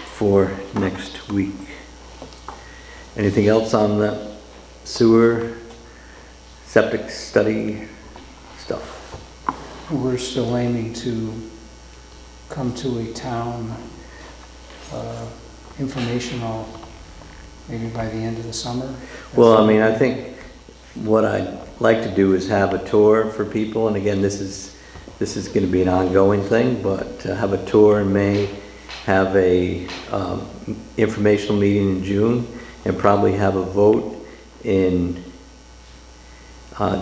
for next week. Anything else on the sewer, septic study stuff? We're still aiming to come to a town informational maybe by the end of the summer. Well, I mean, I think what I'd like to do is have a tour for people, and again, this is going to be an ongoing thing, but have a tour in May, have a informational meeting in June, and probably have a vote in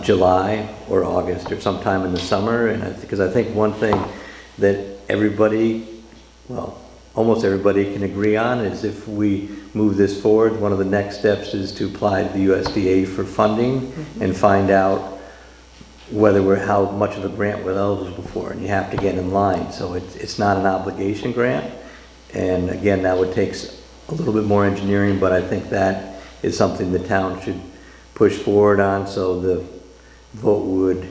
July or August or sometime in the summer. And because I think one thing that everybody, well, almost everybody can agree on is if we move this forward, one of the next steps is to apply to the USDA for funding and find out how much of a grant we're eligible for, and you have to get in line. So it's not an obligation grant, and again, that would take a little bit more engineering, but I think that is something the town should push forward on, so the vote would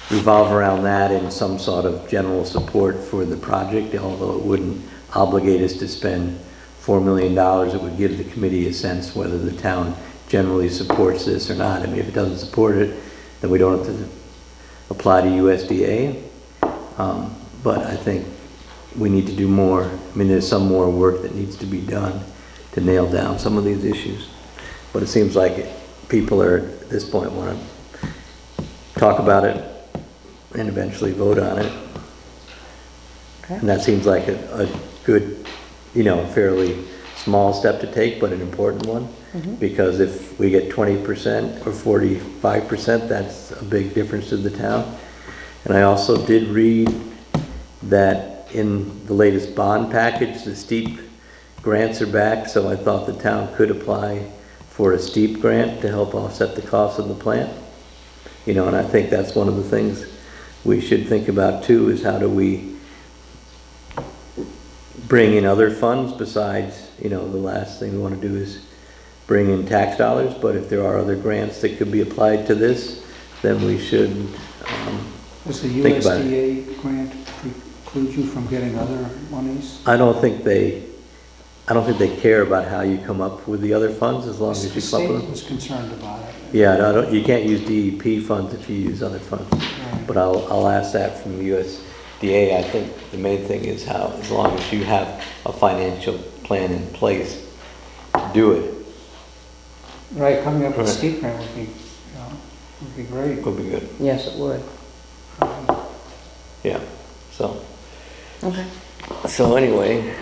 revolve around that and some sort of general support for the project, although it wouldn't obligate us to spend $4 million. It would give the committee a sense whether the town generally supports this or not. I mean, if it doesn't support it, then we don't have to apply to USDA. But I think we need to do more. I mean, there's some more work that needs to be done to nail down some of these issues. But it seems like people are, at this point, want to talk about it and eventually vote on it. Okay. And that seems like a good, fairly small step to take, but an important one. Because if we get 20% or 45%, that's a big difference to the town. And I also did read that in the latest bond package, the steep grants are back, so I thought the town could apply for a steep grant to help offset the cost of the plant. And I think that's one of the things we should think about too, is how do we bring in other funds besides, the last thing we want to do is bring in tax dollars, but if there are other grants that could be applied to this, then we should Does the think about it. USDA grant preclude you from getting other monies? I don't think they care about how you come up with the other funds, as long as The you come up with state them. was concerned about it. Yeah, you can't use DEP funds if you use other funds. Right. But I'll ask that from USDA. I think the main thing is as long as you have a financial plan in place to do it, Right, coming up with a Right. steep grant would be great. would be good. Yes, it would. Yeah, so Okay. anyway,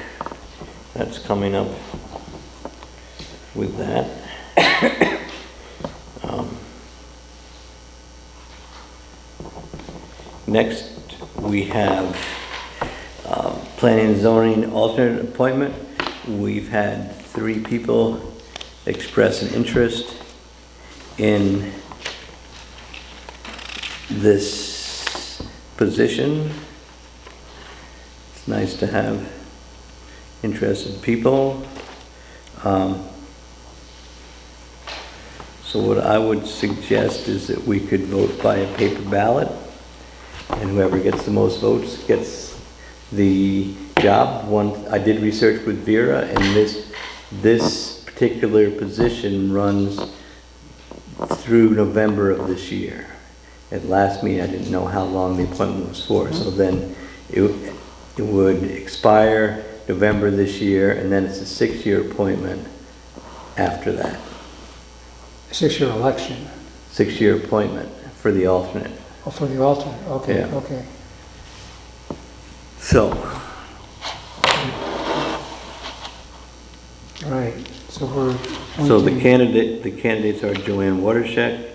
that's coming up with that. Next, we have planning and zoning alternate appointment. We've had 3 people express an interest in this position. It's nice to have interested people. So what I would suggest is that we could vote by a paper ballot, and whoever gets the most votes gets the job. I did research with Vera, and this particular position runs through November of this year. At last meeting, I didn't know how long the appointment was for, so then It would expire November this year, and then it's a 6-year appointment after that. 6-year election. 6-year appointment for the alternate. Oh, for the alternate, okay, Yeah. okay. So, Right, so we're so the appointing- candidates are Joanne Watershek,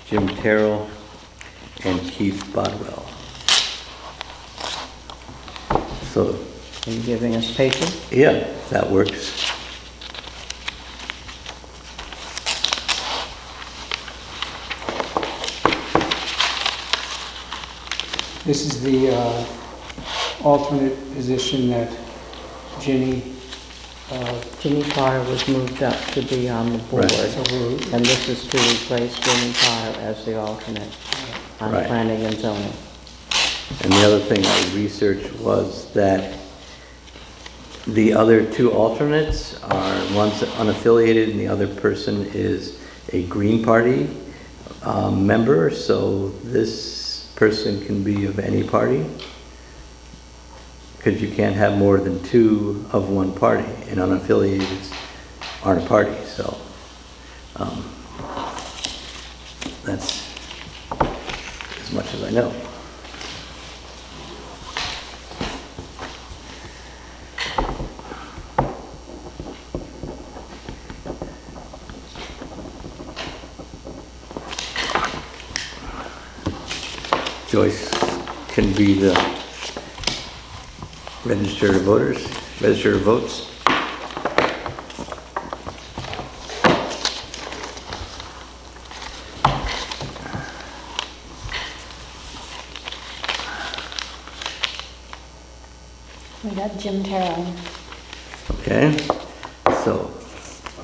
Jim Terrell, and Keith Bodwell. So, Are you giving us paper? yeah, that works. This is the alternate position that Ginny, Jimmy Carr was moved up to be on the board. Right. so we're- And this is to replace Jimmy Carr as the alternate on Right. planning and zoning. And the other thing I researched was that the other 2 alternates are, one's unaffiliated and the other person is a Green Party member, so this person can be of any party. Because you can't have more than 2 of one party, and unaffiliated aren't a party, so that's as much as I know. Joyce can be the register of voters, register of votes. We got Jim Terrell. Okay, so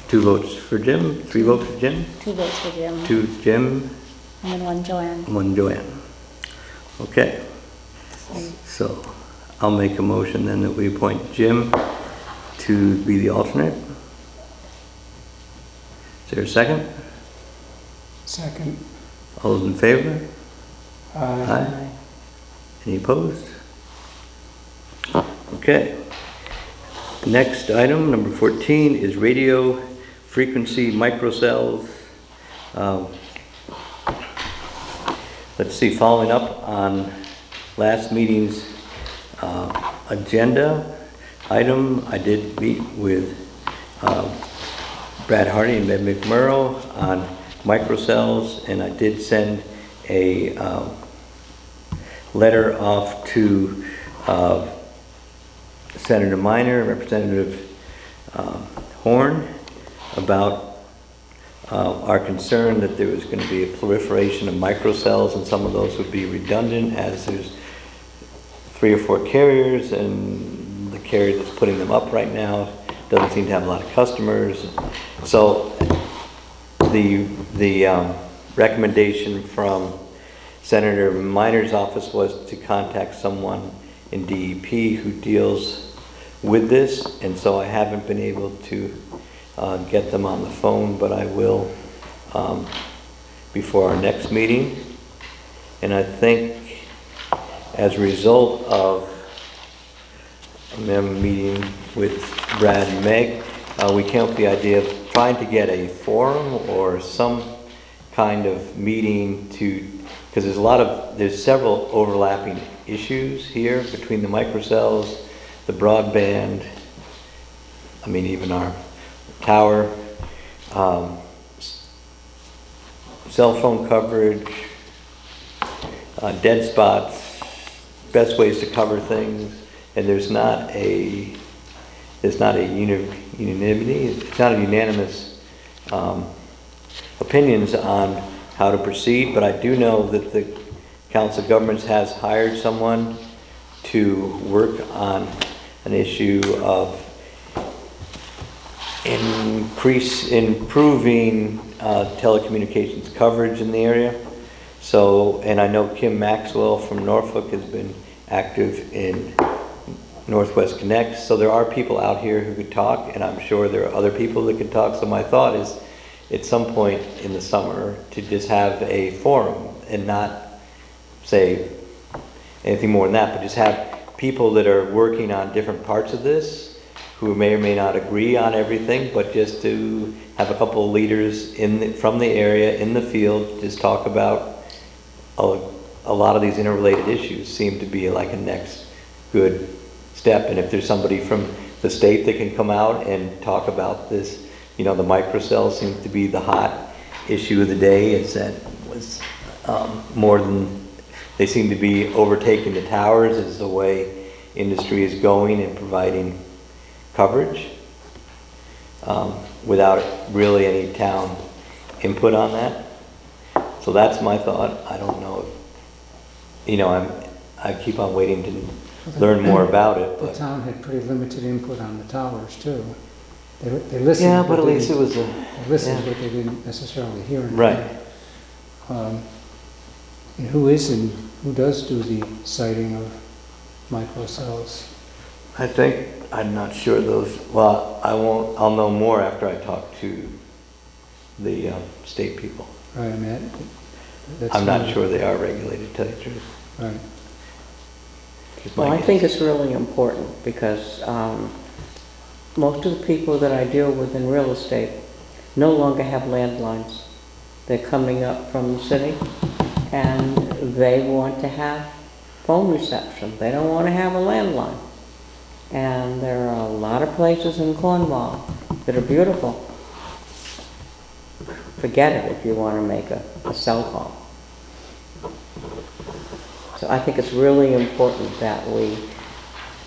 2 votes for Jim, 3 votes for Jim, 2 votes for Jim, 2 Jim, and then 1 Joanne. 1 Joanne. Okay, so I'll make a motion then that we appoint Jim to be the alternate. Is there a second? second. All those in favor? Aye. Any opposed? Okay. Next item, number 14, is radio frequency microcells. Let's see, following up on last meeting's agenda item, I did meet with Brad Hardy and Ben McMurrow on microcells, and I did send a letter off to Senator Minor, Representative Horn, about our concern that there was going to be a proliferation of microcells, and some of those would be redundant, as there's 3 or 4 carriers, and the carrier that's putting them up right now doesn't seem to have a lot of customers. So the recommendation from Senator Minor's office was to contact someone in DEP who deals with this, and so I haven't been able to get them on the phone, but I will before our next meeting. And I think as a result of them meeting with Brad and Meg, we came up with the idea of trying to get a forum or some kind of meeting to, because there's several overlapping issues here between the microcells, the broadband, I mean even our tower, cell phone coverage, dead spots, best ways to cover things, and there's not a unanimity, it's not a unanimous opinions on how to proceed, but I do know that the Council of Governments has hired someone to work on an issue of improving telecommunications coverage in the area. So, and I know Kim Maxwell from Norfolk has been active in Northwest Connect, so there are people out here who could talk, and I'm sure there are other people that could talk. So my thought is, at some point in the summer, to just have a forum and not say anything more than that, but just have people that are working on different parts of this, who may or may not agree on everything, but just to have a couple of leaders from the area, in the field, just talk about a lot of these interrelated issues seem to be like a next good step. And if there's somebody from the state that can come out and talk about this, the microcell seems to be the hot issue of the day. It's that was more than, they seem to be overtaking the towers as the way industry is going and providing coverage without really any town input on that. So that's my thought. I don't know if, I keep on waiting to learn more about it. The But town had pretty limited input on the towers too. They listened. yeah, but at least it was They listened, yeah. but they didn't necessarily hear anything. Right. And who does do the siting of microcells? I think, I'm not sure I'll know more after I talk to the state people. Right, I mean, that's I'm not sure they are regulated, to tell you the truth. Right. Just my Well, I guess. think it's really important because most of the people that I deal with in real estate no longer have landlines. They're coming up from the city and they want to have phone reception. They don't want to have a landline. And there are a lot of places in Cornwall that are beautiful. Forget it if you want to make a cell phone. So I think it's really important that we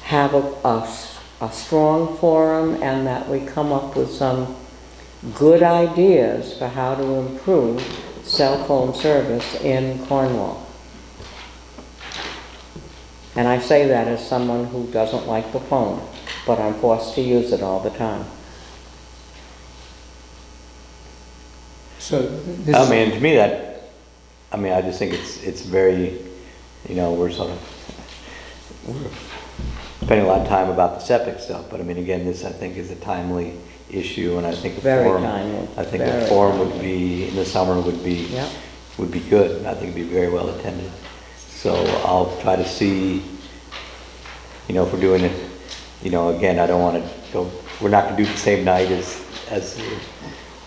have a strong forum and that we come up with some good ideas for how to improve cell phone service in Cornwall. And I say that as someone who doesn't like the phone, but I'm forced to use it all the time. So this. I mean, to me I just think it's very, we're spending a lot of time about the septic stuff, but I mean, again, this I think is a timely issue, and I think Very timely. I think a Very forum would timely. be, in the summer would be, Yep. would be good. I think it'd be very well attended. So I'll try to see, if we're doing it, again, I don't want to go, we're not going to do the same night as the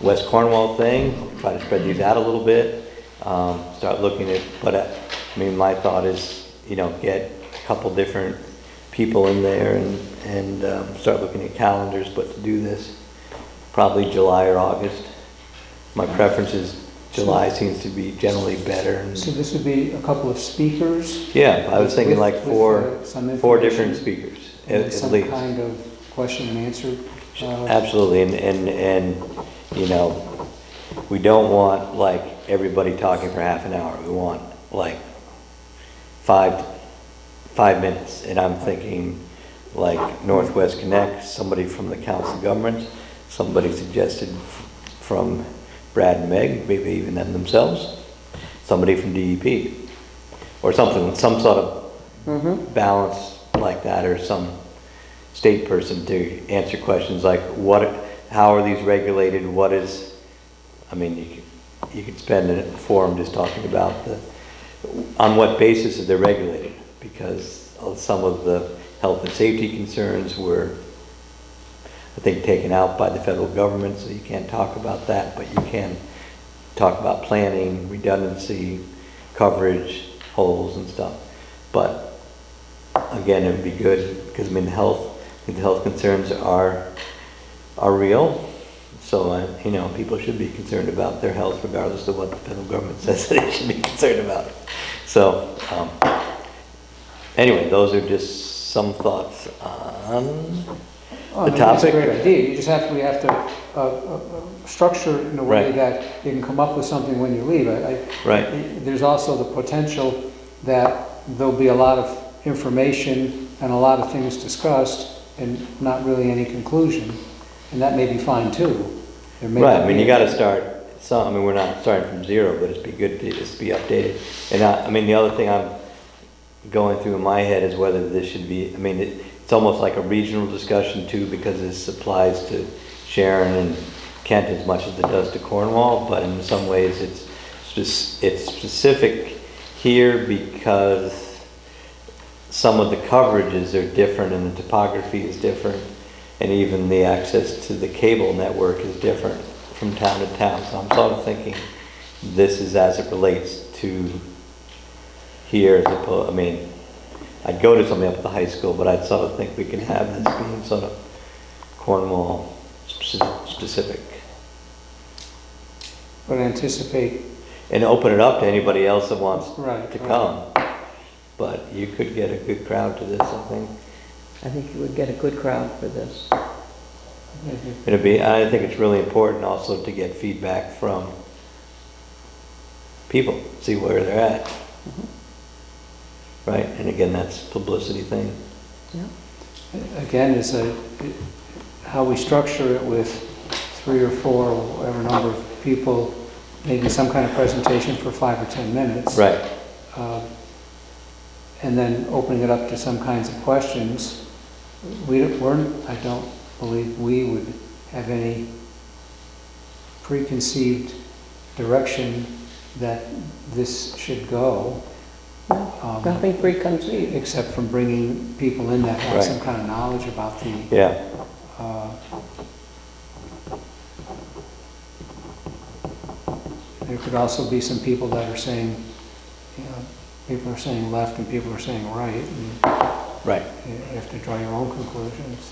West Cornwall thing. Try to spread these out a little bit, start looking at, but I mean, my thought is, get a couple different people in there and start looking at calendars, but to do this, probably July or August. My preference is July seems to be generally better. So this would be a couple of speakers? Yeah, I was thinking like some four different information speakers, and at some least. kind of question and answer. Absolutely, and we don't want like everybody talking for half an hour. We want like five minutes, and I'm thinking like Northwest Connect, somebody from the Council of Governments, somebody suggested from Brad and Meg, maybe even them themselves, somebody from DEP, or something, some sort of balance like that, or some state person to answer questions like how are these regulated, I mean, you could spend a forum just talking about on what basis they're regulated, because some of the health and safety concerns were, I think, taken out by the federal government, so you can't talk about that, but you can talk about planning, redundancy, coverage, holes and stuff. But again, it would be good, because I mean, the health concerns are real. So, people should be concerned about their health regardless of what the federal government says they should be concerned about. So, anyway, those are just some thoughts on the That's a topic. great idea. We have to structure it in a way Right. that you can come up with something when you leave. Right. There's also the potential that there'll be a lot of information and a lot of things discussed and not really any conclusion, and that may be fine too. There may Right, not I mean, be you gotta any- start we're not starting from zero, but it'd be good to just be updated. And I mean, the other thing I'm going through in my head is whether this should be, I mean, it's almost like a regional discussion too, because this applies to Sharon and Kent as much as it does to Cornwall, but in some ways it's specific here because some of the coverages are different and the topography is different, and even the access to the cable network is different from town to town. So I'm sort of thinking this is as it relates to here, as opposed, I mean, I'd go to something up at the high school, but I'd sort of think we can have this being sort of Cornwall specific. But anticipate, And open it up to anybody else that wants right. to right. come. But you could get a good crowd to this, I think. I think you would get a good crowd for this. I think it's really important also to get feedback from people, see where they're at. Right, and again, that's a publicity thing. Again, how we structure it with 3 or 4, or whatever number of people, maybe some kind of presentation for 5 or 10 minutes. Right, And then opening it up to some kinds of questions. I don't believe we would have any preconceived direction that this should go. Nothing preconceived. Except from bringing people in that have Right. some kind of knowledge about the, yeah, there could also be some people that are saying, people are saying left and people are saying right, and right, you have to draw your own conclusions.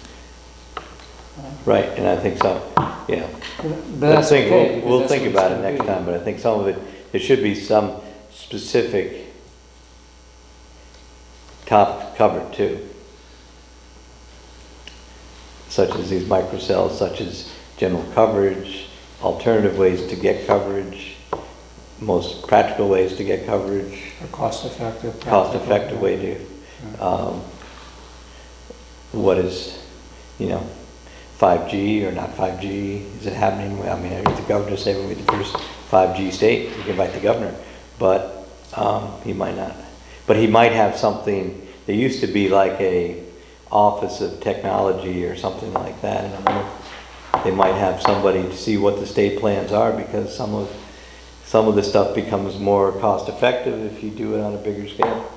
right, and I think so, yeah. But that's okay. because We'll that's think what it's about it gonna next be. time, but I think some of it, there should be some specific top covered too. Such as these microcells, such as general coverage, alternative ways to get coverage, most practical ways to get coverage, A cost-effective. cost-effective way to, what is, 5G or not 5G? Is it happening? I mean, the governor said we're the first 5G state. We can invite the governor, but he might not. But he might have something. There used to be like a office of technology or something like that, and I wonder if they might have somebody to see what the state plans are, because some of the stuff becomes more cost-effective if you do it on a bigger scale.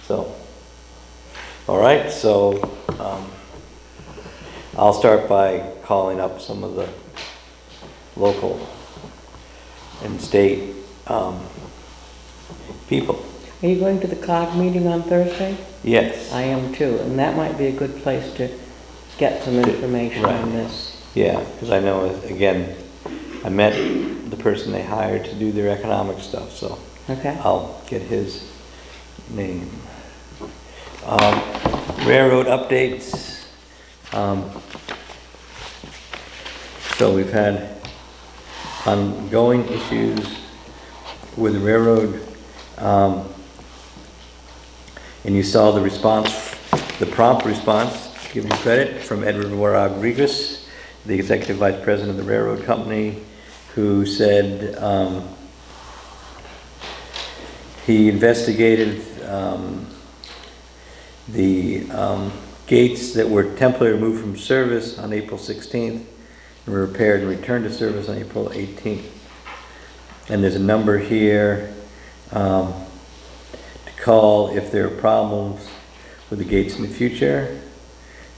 So, all right, so I'll start by calling up some of the local and state people. Are you going to the COG meeting on Thursday? Yes. I am too, and that might be a good place to get some information Right. on this. Yeah, because I know, again, I met the person they hired to do their economic stuff, so Okay? I'll get his name. Railroad updates. So we've had ongoing issues with the railroad. And you saw the response, the prompt response, give you credit, from Edward Rodriguez, the Executive Vice President of the railroad company, who said he investigated the gates that were temporarily removed from service on April 16th and were repaired and returned to service on April 18th. And there's a number here to call if there are problems with the gates in the future.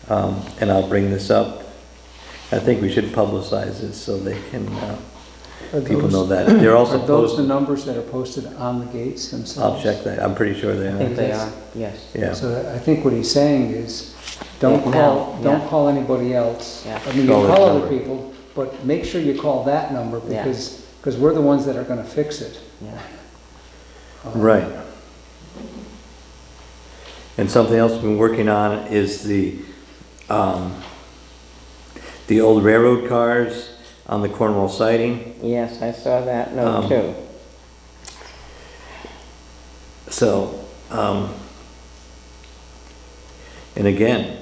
And I'll bring this up. I think we should publicize this so they can, people know that. They're also Are those the posted. numbers that are posted on the gates themselves? I'll check that. I'm pretty sure they I think are. they are, yes. Yeah. So I think what he's saying is, don't Yeah, call, no, don't yeah. call anybody else. Yeah. I mean, you Call this call other number. people, but make sure you call that number Yeah. because we're the ones that are gonna fix it. Yeah. Right. And something else we've been working on is the old railroad cars on the Cornwall siding. Yes, I saw that note too. So, and again,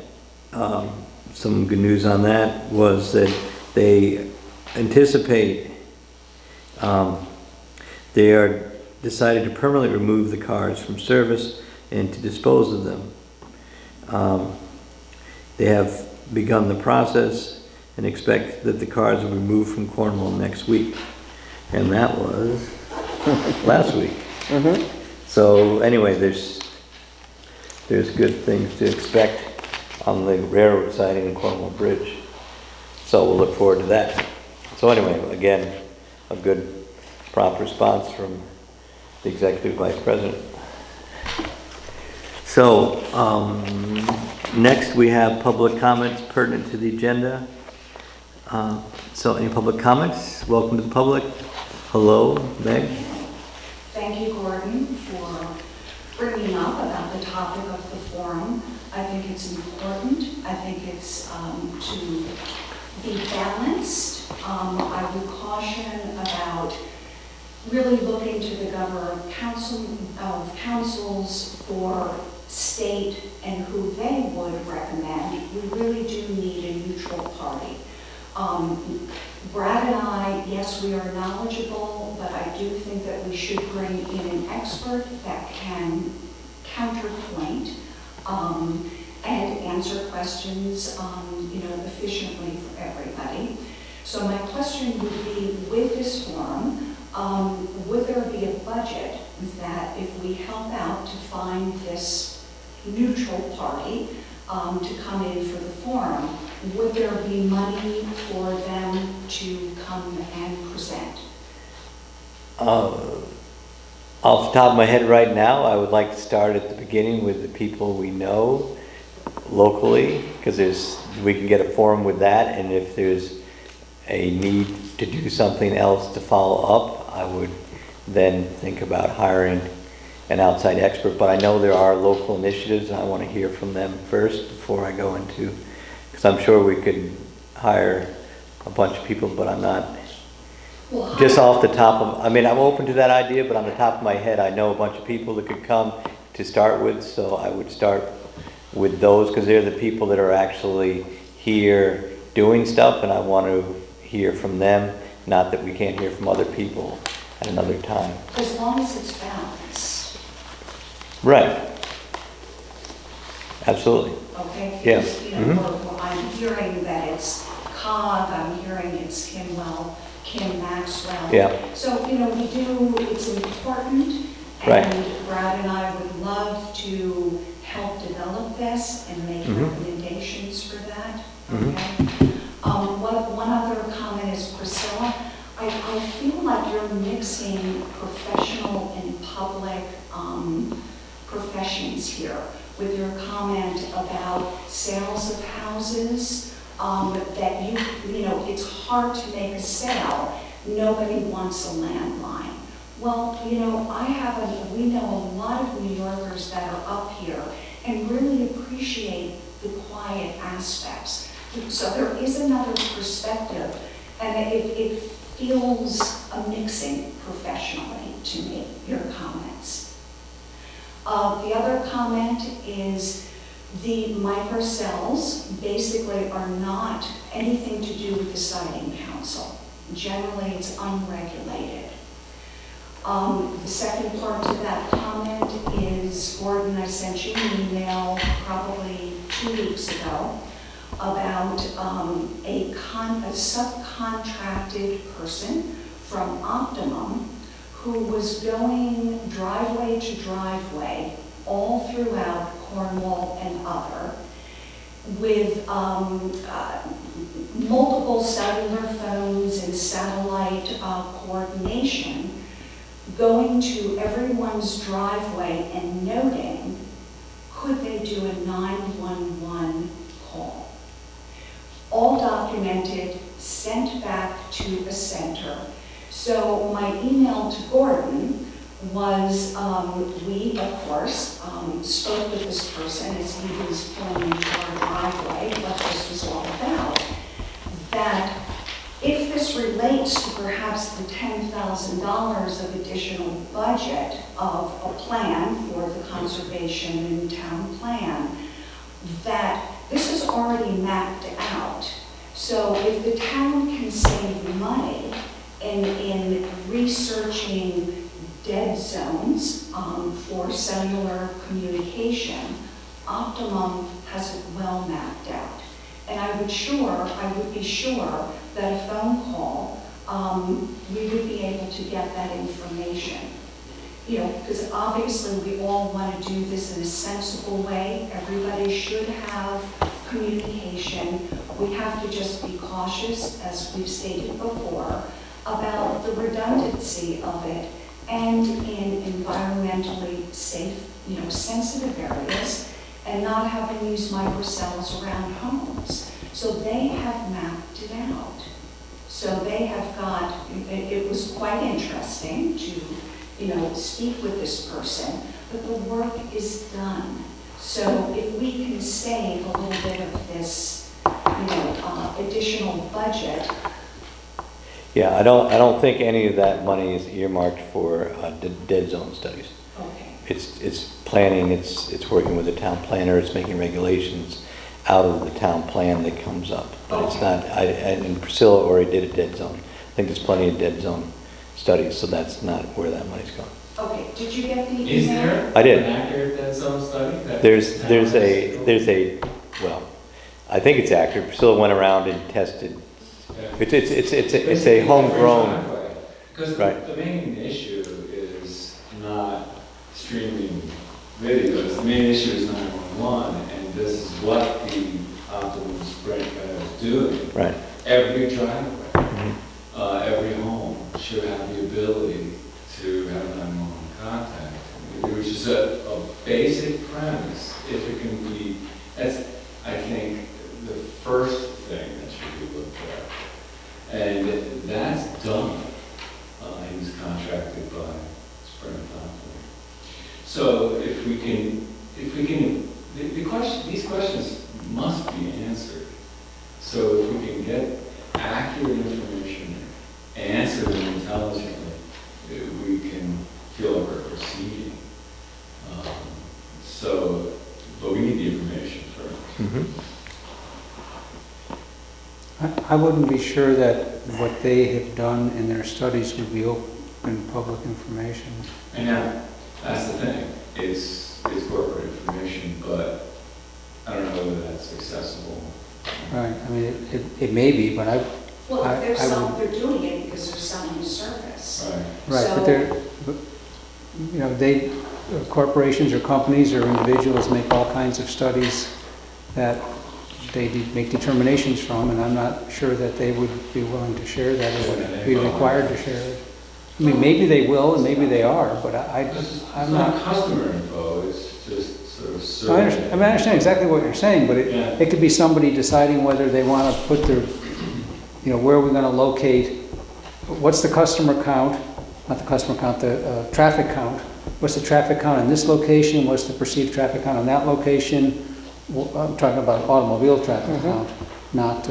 some good news on that was that they anticipate, they are decided to permanently remove the cars from service and to dispose of them. They have begun the process and expect that the cars will be moved from Cornwall next week. And that was last week. So anyway, there's there's good things to expect on the railroad siding and Cornwall Bridge. So we'll look forward to that. So anyway, again, a good prompt response from the Executive Vice President. So, next we have public comments pertinent to the agenda. So any public comments? Welcome to the public. Hello, Meg. Thank you, Gordon, for bringing up about the topic of the forum. I think it's important. I think it's to be balanced. I would caution about really looking to the governor of councils for state and who they would recommend. We really do need a neutral party. Brad and I, yes, we are knowledgeable, but I do think that we should bring in an expert that can counterpoint and answer questions, efficiently for everybody. So my question would be, with this forum, would there be a budget that if we help out to find this neutral party to come in for the forum, would there be money for them to come and present? Off the top of my head right now, I would like to start at the beginning with the people we know locally, because we can get a forum with that, and if there's a need to do something else to follow up, I would then think about hiring an outside expert. But I know there are local initiatives, and I want to hear from them first before I go into, because I'm sure we could hire a bunch of people, but I'm not, just off the top of, I'm open to that idea, but on the top of my head, I know a bunch of people that could come to start with, so I would start with those, because they're the people that are actually here doing stuff, and I want to hear from them, not that we can't hear from other people at another time. As long as it's balanced. Right. Absolutely. Okay? Yeah. Because, I'm hearing that it's COG, I'm hearing it's Kim Maxwell. Yeah. So, it's important. Right. And Brad and I would love to help develop this and make recommendations for that. Okay? One other comment is, Priscilla, I feel like you're mixing professional and public professions here with your comment about sales of houses, that it's hard to make a sale. Nobody wants a landline. Well, we know a lot of New Yorkers that are up here and really appreciate the quiet aspects. So there is another perspective, and it feels a mixing professionally to me, your comments. The other comment is the microcells basically are not anything to do with the siding council. Generally, it's unregulated. The second part to that comment is, Gordon, I sent you an email probably 2 weeks ago about a subcontracted person from Optimum who was going driveway to driveway all throughout Cornwall and other with multiple cellular phones and satellite coordination, going to everyone's driveway and noting, could they do a 911 call? All documented, sent back to the center. So my email to Gordon was, we, of course, spoke with this person as he was pulling into our driveway, what this was all about, that if this relates to perhaps the $10,000 of additional budget of a plan for the conservation and town plan, that this is already mapped out. So if the town can save money in researching dead zones for cellular communication, Optimum has it well mapped out. And I would be sure that a phone call, we would be able to get that information. you know, because obviously we all want to do this in a sensible way. Everybody should have communication. We have to just be cautious, as we've stated before, about the redundancy of it, and in environmentally safe, you know, sensitive areas, and not having these microcells around homes. So they have mapped it out. So they have got, it was quite interesting to, you know, speak with this person, but the work is done. So if we can save a little bit of this, you know, additional budget. Yeah, I don't think any of that money is earmarked for dead zone studies. Okay. It's planning, it's working with the town planner, it's making regulations out of the town plan that comes up. But it's not, and Priscilla already did a dead zone. I think there's plenty of dead zone studies, so that's not where that money's going. Okay, did you get the email? Is there I did. an accurate dead zone study? that There's the town a, well, I think it's accurate. Priscilla went around and tested. Yeah. It's a homegrown, Because right. the main issue is not streaming videos, the main issue is 911, and this is what the Optimum Sprint is doing. right. Every driveway, Mhm. every home should have the ability to have 911 contact, which is a basic premise. If it can be, that's, I think, the first thing that should be looked at. And that's done. He's contracted by Sprint Optimum. So if we can, these questions must be answered. So if we can get accurate information, answer them intelligently, we can feel like we're proceeding. But we need the information first. Mhm. I wouldn't be sure that what they have done in their studies would be open public information. And now, that's the thing, it's corporate information, but I don't know whether that's accessible. Right, I mean, it may be, but Well, I they're doing it because they're selling a service. Right. right, but you know, corporations or companies or individuals make all kinds of studies that they make determinations from, and I'm not sure that they would be willing to share that or would be required to share it. I mean, maybe they will and maybe they are, but I'm It's not. not customer info, it's just sort of I survey. understand exactly what you're saying, but Yeah. it could be somebody deciding whether they want to put their, you know, where are we going to locate, what's the customer count, not the customer count, the traffic count. What's the traffic count in this location, what's the perceived traffic count on that location? I'm talking about automobile traffic count, not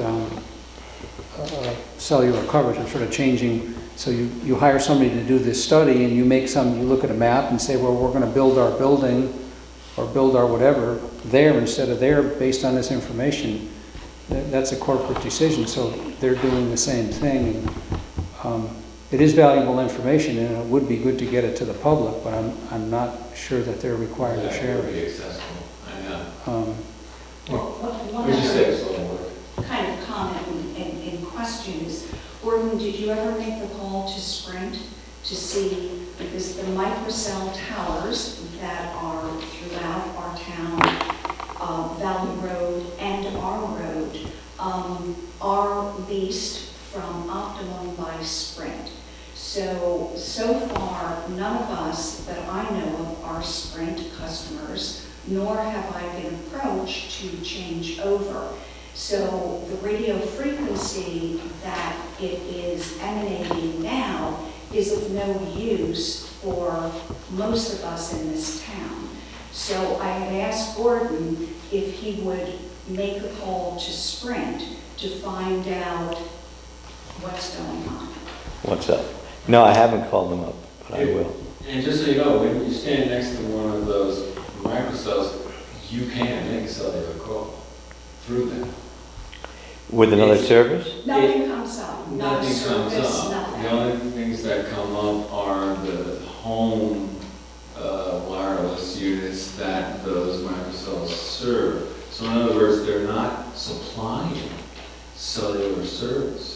cellular coverage. I'm sort of changing. So you hire somebody to do this study and you look at a map and say, well, we're going to build our building or build our whatever there instead of there based on this information. That's a corporate decision, so they're doing the same thing. It is valuable information and it would be good to get it to the public, but I'm not sure that they're required to share That would it. be accessible, I know. One Would you say it's a other little work? kind of comment and question is, Gordon, did you ever make the call to Sprint to see, because the microcell towers that are throughout our town, Valley Road and our road, are leased from Optimum by Sprint. So far, none of us that I know of are Sprint customers, nor have I been approached to change over. So the radio frequency that it is emanating now is of no use for most of us in this town. So I had asked Gordon if he would make a call to Sprint to find out what's going on. What's up? No, I haven't called them up, but I will. And just so you know, when you stand next to one of those microcells, you can make a cellular call through them. With another service? Nothing comes up, not a Nothing comes service, up. nothing. The only things that come up are the home wireless units that those microcells serve. So in other words, they're not supplying cellular service.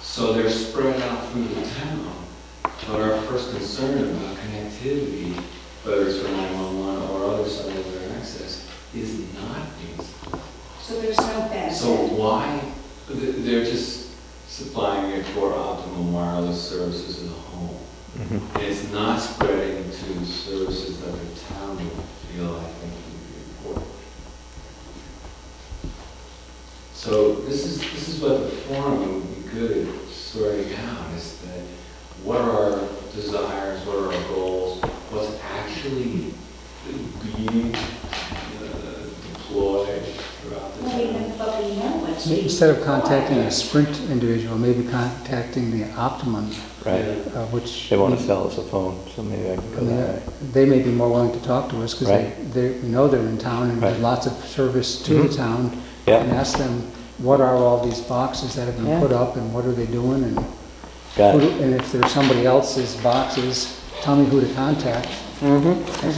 So they're spread out through the town, But our first concern about connectivity, whether it's for 911 or other cellular access, is not being supplied. So there's no benefit. So why, they're just supplying it for optimum wireless services in the home. Mhm. And it's not spreading to services that the town would feel, I think, would be important. So this is what the forum would be good at sorting out, is that what are our desires, what are our goals, what's actually being deployed throughout the Well, town. but we know what's being Instead of contacting a required. Sprint individual, maybe contacting the Optimum, Right. which. They want to sell us a phone, so maybe I can go that way. They may be more willing to talk to us because Right. we know they're in town and there's Right. lots of service to Mhm. the town. Yeah. And ask them, what are all these boxes that have been Yeah. put up and what are they doing? And Got it. and if there's somebody else's boxes, tell me who to contact. So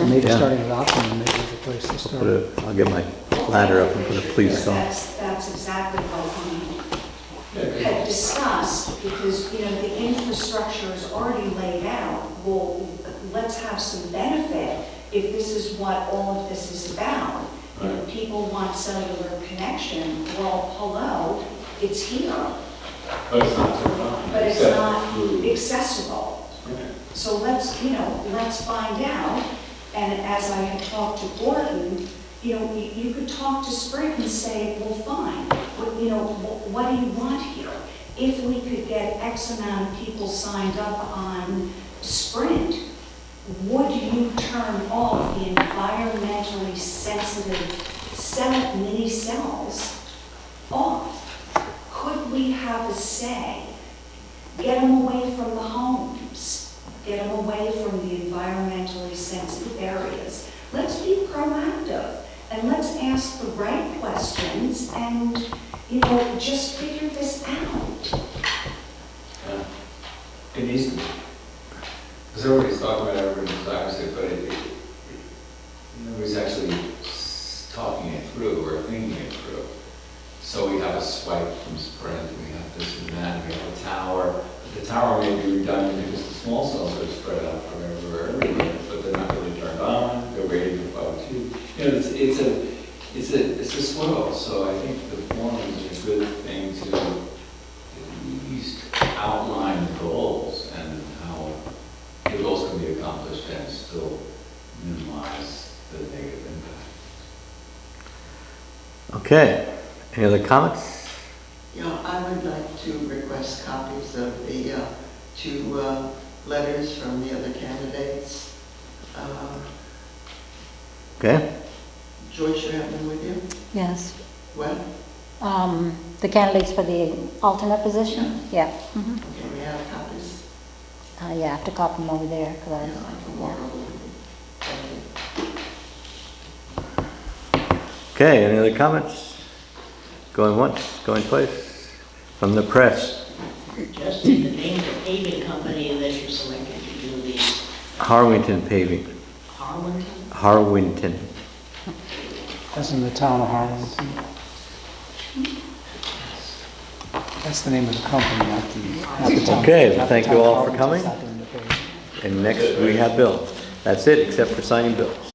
maybe Yeah. starting with Optimum may be the place to start. I'll get my ladder up and put a police on. That's exactly what Yeah, we 'cause had discussed, because, you know, the infrastructure is already laid out. Well, let's have some benefit if this is what all of this is about. And if people want cellular connection, well, hello, it's here, But it's not turned on. but it's except not through- accessible. Yeah. So let's find out. And as I had talked to Gordon, you could talk to Sprint and say, well, fine, what do you want here? If we could get X amount of people signed up on Sprint, would you turn off the environmentally sensitive mini cells off? Could we have a say? Get them away from the homes, get them away from the environmentally sensitive areas. Let's be proactive and let's ask the right questions and, just figure this out. Yeah. It needs to be. Because everybody's talking about everybody's desires, but nobody's actually talking it through or thinking it through. So we have a swipe from Sprint, we have this and that, we have a tower. But the tower may be redundant because the small cells are spread out everywhere, but they're not really turned on, they're rated for 5G. It's a swirl, so I think the forum is a good thing to at least outline the goals and how the goals can be accomplished and still minimize the negative impact. Okay, any other comments? Yeah, I would like to request copies of the two letters from the other candidates. Okay, Joyce, you have them with you? Yes. What? The candidates for the alternate position? Yeah. Mhm. Okay, we have copies. Yeah, I have to copy them over there, Yeah, because I can walk over with you. Thank you. okay, any other comments? Going once, going twice? From the press, Just in the name of the paving company that you selected to do these, Harwinton Paving, Harlan? Harwinton. That's in the town of Harlingen. That's the name of the company, not the town. Okay, well, not the thank town you of all for Harlingen's coming. not doing the paving. And next we have Bill. That's it, except for signing bills.